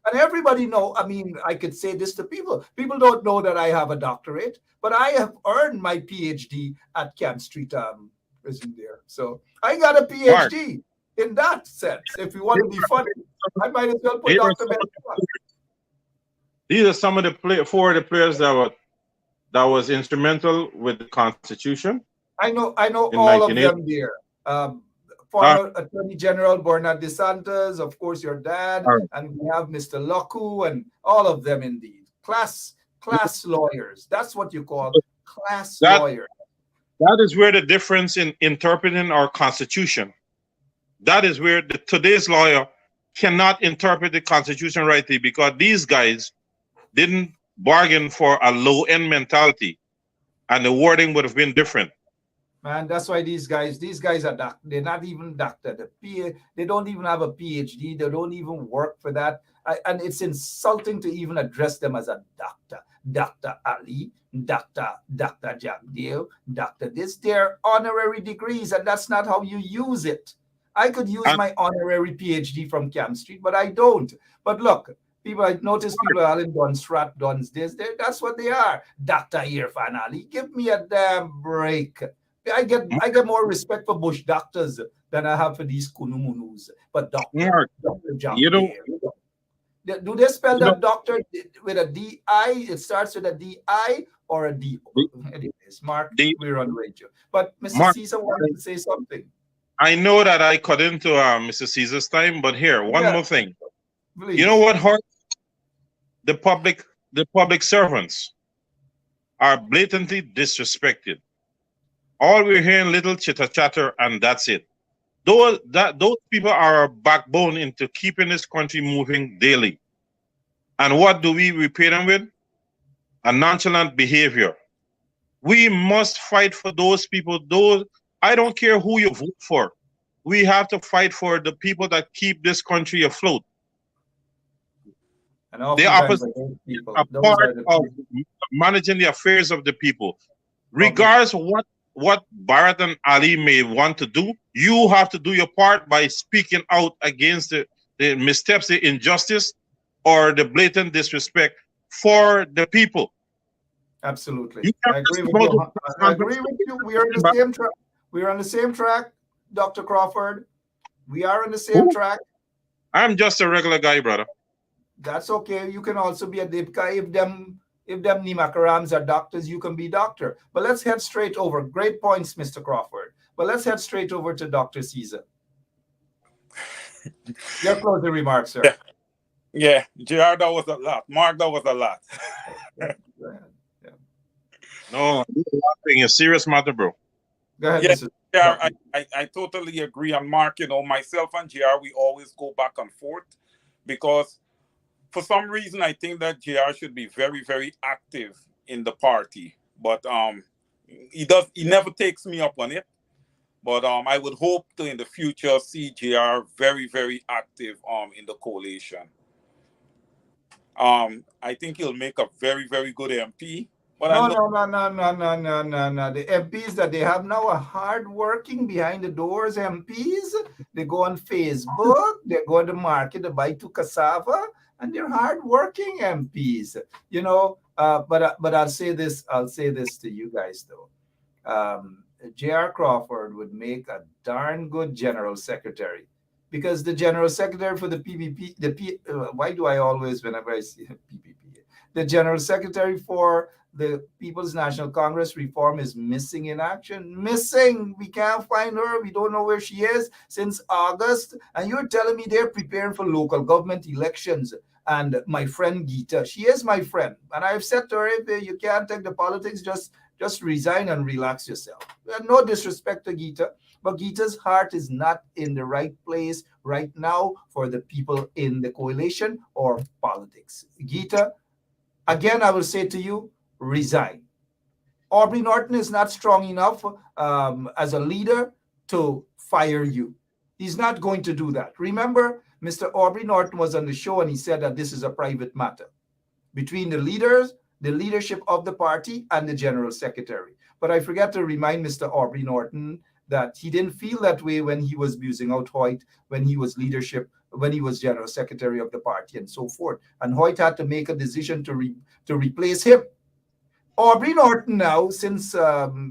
And everybody know, I could say this to people. People don't know that I have a doctorate, but I have earned my PhD at Camp Street prison there. So I got a PhD in that sense. If you want to be funny, I might as well put Dr. Benshap. These are some of the four of the players that was instrumental with the Constitution. I know all of them there. Former Attorney General Bernard DeSantis, of course, your dad, and we have Mr. Loku and all of them indeed. Class lawyers. That's what you call class lawyers. That is where the difference in interpreting our Constitution. That is where today's lawyer cannot interpret the Constitution rightly because these guys didn't bargain for a low-end mentality. and the wording would have been different. Man, that's why these guys are they're not even doctor. They don't even have a PhD. They don't even work for that. And it's insulting to even address them as a doctor. Dr. Ali, Dr. Jagdeo, Dr. This. They're honorary degrees, and that's not how you use it. I could use my honorary PhD from Camp Street, but I don't. But look, I notice people are in Dunsrat, Duns this. That's what they are. Dr. Irfan Ali, give me a damn break. I get more respect for bush doctors than I have for these kunumunus. But Dr. John, do they spell that doctor with a D-I? It starts with a D-I or a D? Anyways, Mark, we're on radio. But Mr. Caesar wanted to say something. I know that I cut into Mr. Caesar's time, but here, one more thing. Please. You know what hurts? The public servants are blatantly disrespected. All we're hearing little chitter chatter, and that's it. Those people are a backbone into keeping this country moving daily. And what do we repay them with? A nonchalant behavior. We must fight for those people. I don't care who you vote for. We have to fight for the people that keep this country afloat. And the opposition are part of managing the affairs of the people. Regardless of what Bharat and Ali may want to do, you have to do your part by speaking out against the missteps, the injustice, or the blatant disrespect for the people. Absolutely. I agree with you. I agree with you. We are on the same track. We are on the same track, Dr. Crawford. We are on the same track. I'm just a regular guy, brother. That's okay. You can also be a Dipka. If them Nimakarams are doctors, you can be doctor. But let's head straight over. Great points, Mr. Crawford. But let's head straight over to Dr. Caesar. Your closing remarks, sir. Yeah, JR, that was a lot. Mark, that was a lot. No, you're a serious matter, bro. Go ahead, yeah, I totally agree. And Mark, myself and JR, we always go back and forth because for some reason, I think that JR should be very, very active in the party. But he never takes me up on it. But I would hope to, in the future, see JR very, very active in the coalition. I think he'll make a very, very good MP. But no. The MPs that they have now are hardworking behind the doors MPs. They go on Facebook, they go to the market to buy two cassava, and they're hardworking MPs. But I'll say this to you guys though. J.R. Crawford would make a darn good general secretary. Because the general secretary for the PPP, why do I always, whenever I see PPP, the general secretary for the People's National Congress reform is missing in action. Missing. We can't find her. We don't know where she is since August. And you're telling me they're preparing for local government elections. And my friend Geeta, she is my friend. And I've said to her, if you can't take the politics, just resign and relax yourself. No disrespect to Geeta. But Geeta's heart is not in the right place right now for the people in the coalition or politics. Geeta, again, I will say to you, resign. Aubrey Norton is not strong enough as a leader to fire you. He's not going to do that. Remember, Mr. Aubrey Norton was on the show and he said that this is a private matter between the leaders, the leadership of the party, and the general secretary. But I forgot to remind Mr. Aubrey Norton that he didn't feel that way when he was abusing out Hoyt, when he was leadership, when he was general secretary of the party and so forth. And Hoyt had to make a decision to replace him. Aubrey Norton now, since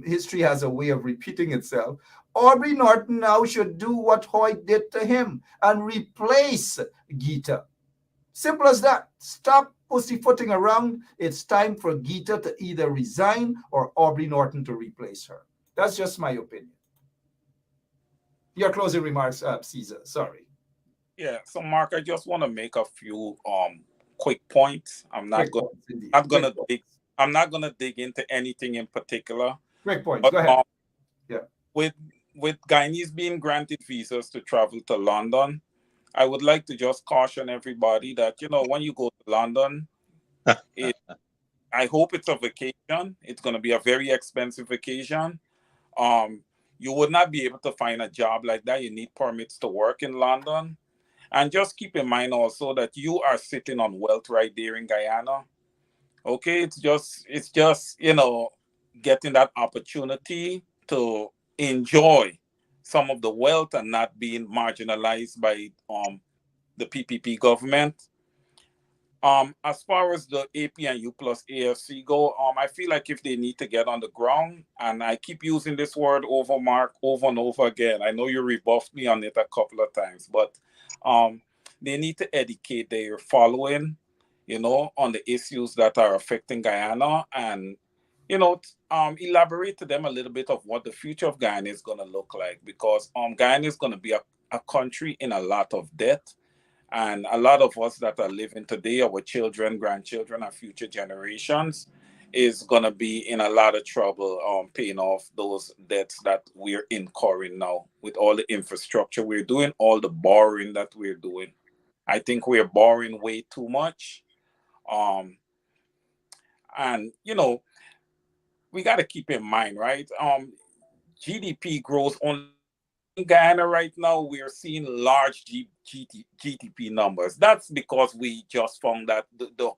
history has a way of repeating itself, Aubrey Norton now should do what Hoyt did to him and replace Geeta. Simple as that. Stop pussyfooting around. It's time for Geeta to either resign or Aubrey Norton to replace her. That's just my opinion. Your closing remarks, Caesar. Sorry. Yeah. So, Mark, I just want to make a few quick points. I'm not gonna dig into anything in particular. Great point. Go ahead. With Guyanese being granted visas to travel to London, I would like to just caution everybody that when you go to London, I hope it's a vacation. It's going to be a very expensive vacation. You would not be able to find a job like that. You need permits to work in London. And just keep in mind also that you are sitting on wealth right there in Guyana. Okay, it's just getting that opportunity to enjoy some of the wealth and not being marginalized by the PPP government. As far as the AP and U plus AFC go, I feel like if they need to get on the ground, and I keep using this word over, Mark, over and over again. I know you rebuffed me on it a couple of times, but they need to educate their following, on the issues that are affecting Guyana, and elaborate to them a little bit of what the future of Guyana is going to look like, because Guyana is going to be a country in a lot of debt. And a lot of us that are living today, our children, grandchildren, and future generations, is going to be in a lot of trouble paying off those debts that we're incurring now with all the infrastructure we're doing, all the borrowing that we're doing. I think we're borrowing way too much. And, we got to keep in mind, right? GDP grows only in Guyana right now. We are seeing large GDP numbers. That's because we just found that the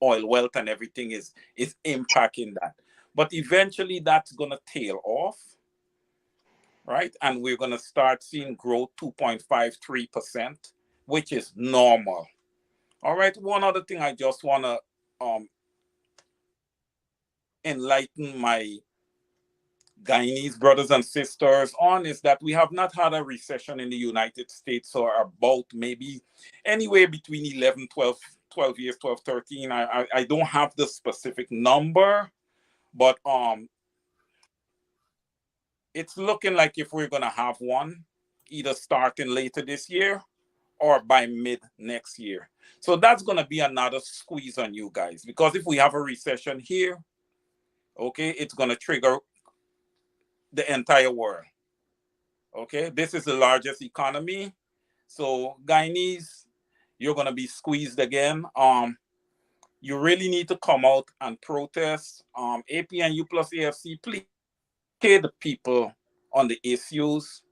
oil wealth and everything is impacting that. But eventually that's going to tail off, right? And we're going to start seeing growth 2.53%, which is normal. All right. One other thing I just want to enlighten my Guyanese brothers and sisters on is that we have not had a recession in the United States for about maybe anywhere between 11, 12 years, 12, 13. I don't have the specific number, but it's looking like if we're going to have one, either starting later this year or by mid next year. So that's going to be another squeeze on you guys, because if we have a recession here, okay, it's going to trigger the entire world. Okay, this is the largest economy. So Guyanese, you're gonna be squeezed again. You really need to come out and protest. AP and U plus AFC, please educate the people on the issues.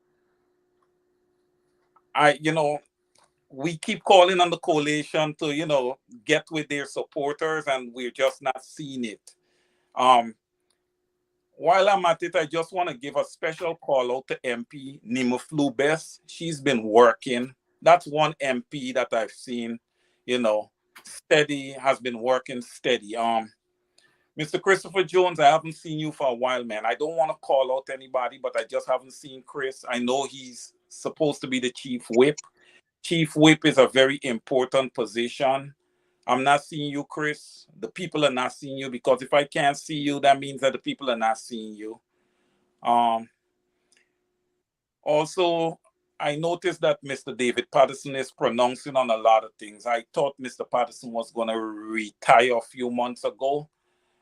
We keep calling on the coalition to, get with their supporters, and we're just not seeing it. While I'm at it, I just want to give a special call out to MP Nima Flubes. She's been working. That's one MP that I've seen, steady, has been working steady. Mr. Christopher Jones, I haven't seen you for a while, man. I don't want to call out anybody, but I just haven't seen Chris. I know he's supposed to be the chief whip. Chief whip is a very important position. I'm not seeing you, Chris. The people are not seeing you, because if I can't see you, that means that the people are not seeing you. Also, I noticed that Mr. David Patterson is pronouncing on a lot of things. I thought Mr. Patterson was going to retire a few months ago.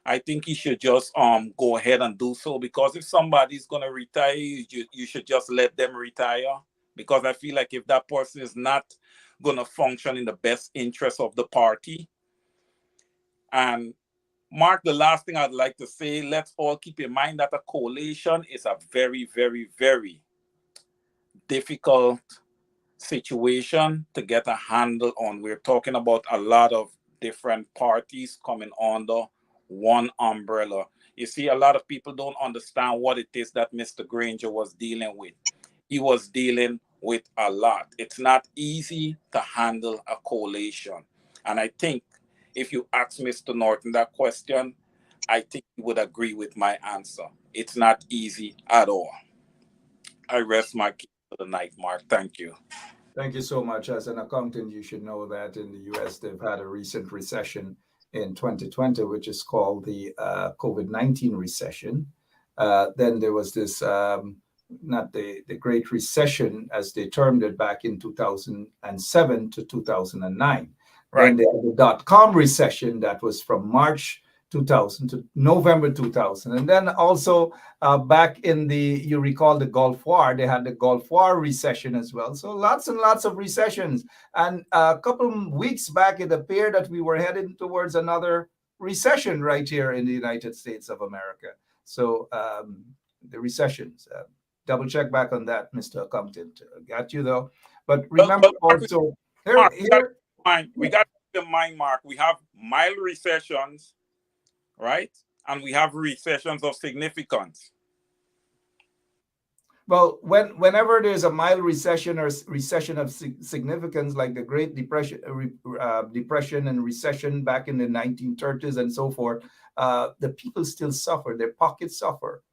I think he should just go ahead and do so, because if somebody's going to retire, you should just let them retire. Because I feel like if that person is not going to function in the best interest of the party. And Mark, the last thing I'd like to say, let's all keep in mind that a coalition is a very, very, very difficult situation to get a handle on. We're talking about a lot of different parties coming under one umbrella. You see, a lot of people don't understand what it is that Mr. Granger was dealing with. He was dealing with a lot. It's not easy to handle a coalition. And I think if you ask Mr. Norton that question, I think he would agree with my answer. It's not easy at all. I rest my case for the night, Mark. Thank you. Thank you so much. As an accountant, you should know that in the US, they've had a recent recession in 2020, which is called the COVID-19 recession. Then there was this, not the Great Recession, as they termed it, back in 2007 to 2009. Right. Then they had the dot-com recession that was from March 2000 to November 2000. And then also back in you recall the Gulf War, they had the Gulf War recession as well. So lots and lots of recessions. And a couple of weeks back, it appeared that we were heading towards another recession right here in the United States of America. So the recessions. Double check back on that, Mr. Accountant. Got you though. But remember also Mark, here we got to keep in mind, Mark, we have mild recessions, right? And we have recessions of significance. well, whenever there's a mild recession or recession of significance, like the Great Depression, depression and recession back in the 1930s and so forth, the people still suffer. Their pockets suffer.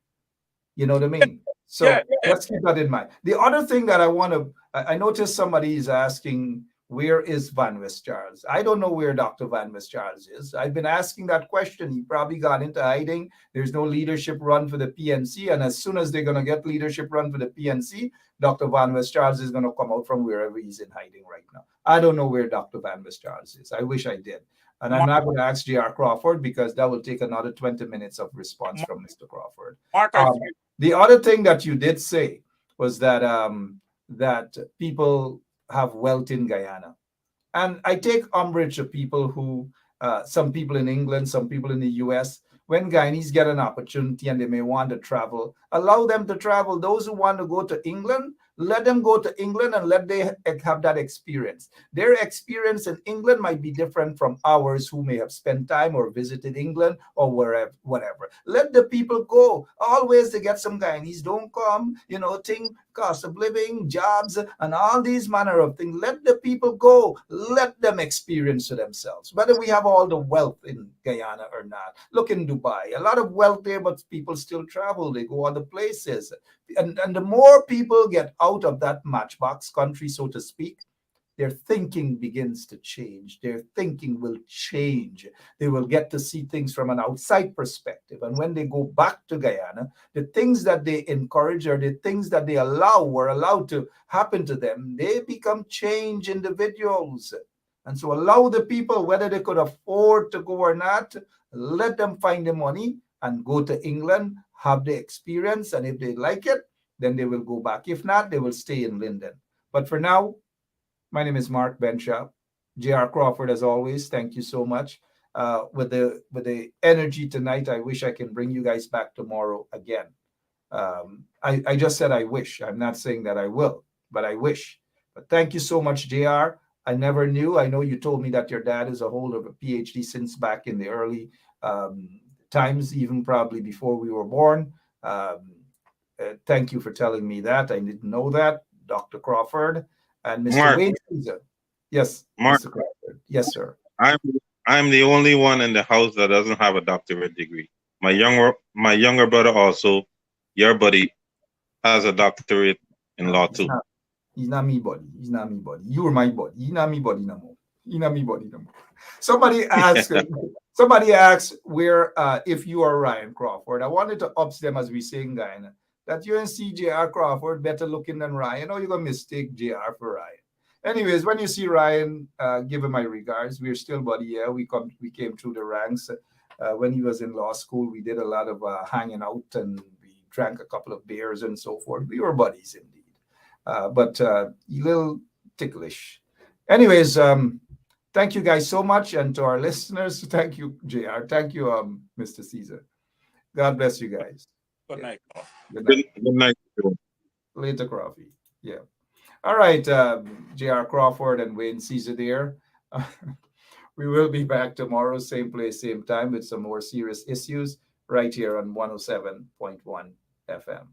You know what I mean? So let's keep that in mind. The other thing that I noticed somebody is asking, where is Van West Charles? I don't know where Dr. Van West Charles is. I've been asking that question. He probably got into hiding. There's no leadership run for the PNC. And as soon as they're going to get leadership run for the PNC, Dr. Van West Charles is going to come out from wherever he's in hiding right now. I don't know where Dr. Van West Charles is. I wish I did. And I'm not going to ask J.R. Crawford because that will take another 20 minutes of response from Mr. Crawford. The other thing that you did say was that that people have wealth in Guyana. And I take umbrage to people who, some people in England, some people in the US, when Guyanese get an opportunity and they may want to travel, allow them to travel. Those who want to go to England, let them go to England and let them have that experience. Their experience in England might be different from ours who may have spent time or visited England or wherever, whatever. Let the people go. Always to get some Guyanese don't come, thing, cost of living, jobs, and all these manner of things. Let the people go. Let them experience to themselves, whether we have all the wealth in Guyana or not. Look in Dubai, a lot of wealth there, but people still travel. They go other places. And the more people get out of that matchbox country, so to speak, their thinking begins to change. Their thinking will change. They will get to see things from an outside perspective. And when they go back to Guyana, the things that they encourage or the things that they allow were allowed to happen to them, they become changed individuals. And so allow the people, whether they could afford to go or not, let them find the money and go to England, have the experience. And if they like it, then they will go back. If not, they will stay in Linden. But for now, my name is Mark Benshaw. J.R. Crawford, as always, thank you so much. With the energy tonight, I wish I can bring you guys back tomorrow again. I just said I wish. I'm not saying that I will, but I wish. But thank you so much, J.R. I never knew. I know you told me that your dad is a holder of a PhD since back in the early times, even probably before we were born. Thank you for telling me that. I didn't know that, Dr. Crawford. And Mr. Mark, Wayne Caesar. Yes, Mark, Mr. Crawford. Yes, sir. I'm the only one in the house that doesn't have a doctorate degree. My younger brother also, your buddy, has a doctorate in law too. He's not me, buddy. He's not me, buddy. You're my buddy. He's not me, buddy no more. He's not me, buddy no more. Somebody asked where if you are Ryan Crawford. I wanted to ups them as we say in Guyana. That you and J.R. Crawford better looking than Ryan, or you're going to mistake J.R. for Ryan. Anyways, when you see Ryan, give him my regards. We're still buddy here. We came through the ranks. When he was in law school, we did a lot of hanging out and we drank a couple of beers and so forth. We were buddies indeed. But a little ticklish. Anyways, thank you guys so much. And to our listeners, thank you, JR. Thank you, Mr. Caesar. God bless you guys. Good night. Good night. Later, Crawford. Yeah. All right, J.R. Crawford and Wayne Caesar there. We will be back tomorrow, same place, same time, with some more serious issues right here on 107.1 FM.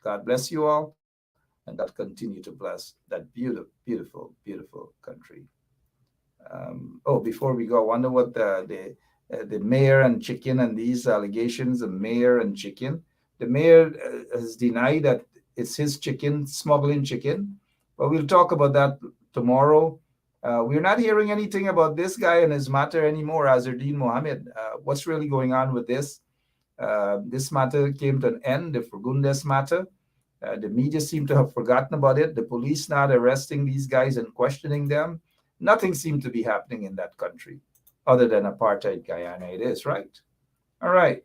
God bless you all, and God continue to bless that beautiful, beautiful, beautiful country. Before we go, I wonder what the mayor and chicken and these allegations, the mayor and chicken. The mayor has denied that it's his chicken, smuggling chicken. But we'll talk about that tomorrow. We're not hearing anything about this guy and his matter anymore, Azardine Mohammed. What's really going on with this? This matter came to an end, the Fagundes matter. The media seem to have forgotten about it. The police not arresting these guys and questioning them. Nothing seemed to be happening in that country other than apartheid Guyana. It is, right? All right.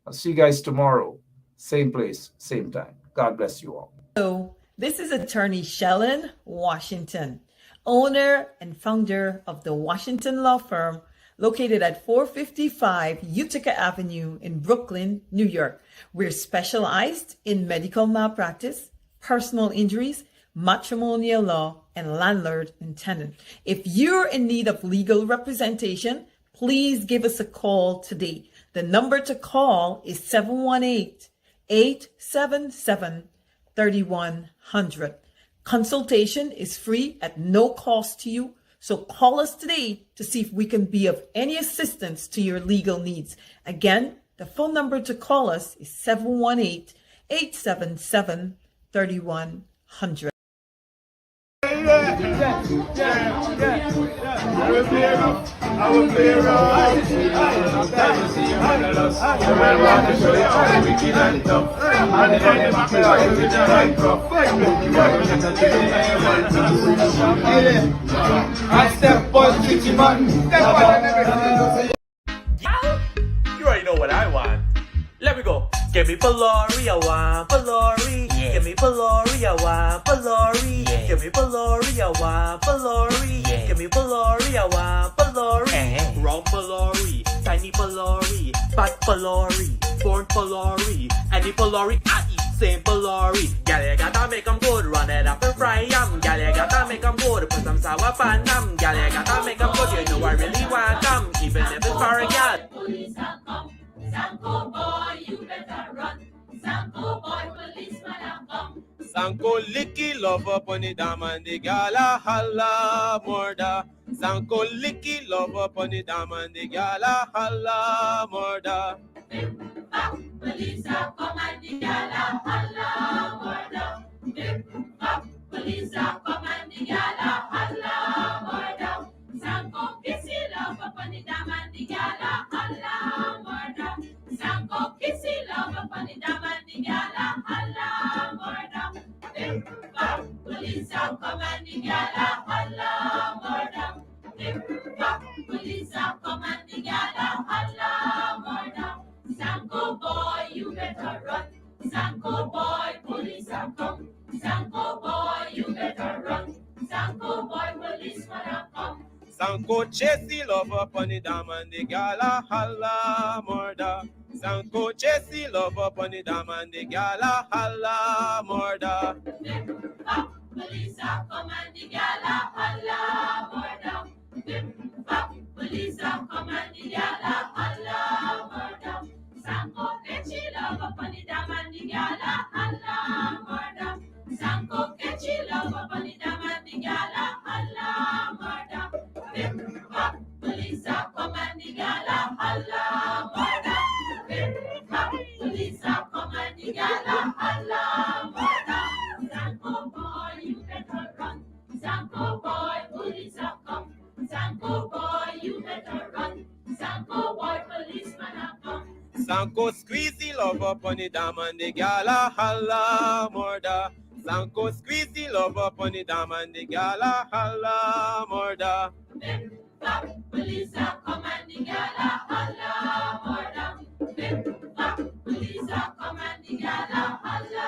I'll see you guys tomorrow. Same place, same time. God bless you all. So this is attorney Shellen Washington, owner and founder of the Washington law firm located at 455 Utica Avenue in Brooklyn, New York. We're specialized in medical malpractice, personal injuries, matrimonial law, and landlord and tenant. If you're in need of legal representation, please give us a call today. The number to call is 718-877-3100. Consultation is free at no cost to you, so call us today to see if we can be of any assistance to your legal needs. Again, the phone number to call us is 718-877-3100. You already know what I want. Let me go. Give me Polari, I want Polari. Give me Polari, I want Polari. Give me Polari, I want Polari. Give me Polari, I want Polari. Wrong Polari, tiny Polari, fat Polari, born Polari, any Polari I eat same Polari. Gal, you gotta make 'em good, run it up and fry 'em. Gal, you gotta make 'em good, put some sour pan 'em. Gal, you gotta make 'em good, you know I really want 'em, even if it's for a gal. Police have come. Sanko boy, you better run. Sanko boy, policeman have come. Sanko licky love up on the dam and the gala holla murder. Sanko licky love up on the dam and the gala holla murder. Police have come and the gala holla murder. Police have come and the gala holla murder. Sanko kissy love up on the dam and the gala holla murder. Sanko kissy love up on the dam and the gala holla murder. Police have come and the gala holla murder. Police have come and the gala holla murder. Sanko boy, you better run. Sanko boy, police have come. Sanko boy, you better run. Sanko boy, policeman have come. Sanko chasey love up on the dam and the gala holla murder. Sanko chasey love up on the dam and the gala holla murder. Police have come and the gala holla murder. Police have come and the gala holla murder. Sanko catchy love up on the dam and the gala holla murder. Sanko catchy love up on the dam and the gala holla murder. Police have come and the gala holla murder. Police have come and the gala holla murder. Sanko boy, you better run. Sanko boy, police have come. Sanko boy, you better run. Sanko boy, policeman have come. Sanko squeezy love up on the dam and the gala holla murder. Sanko squeezy love up on the dam and the gala holla murder. Police have come and the gala holla murder. Police have come and the gala holla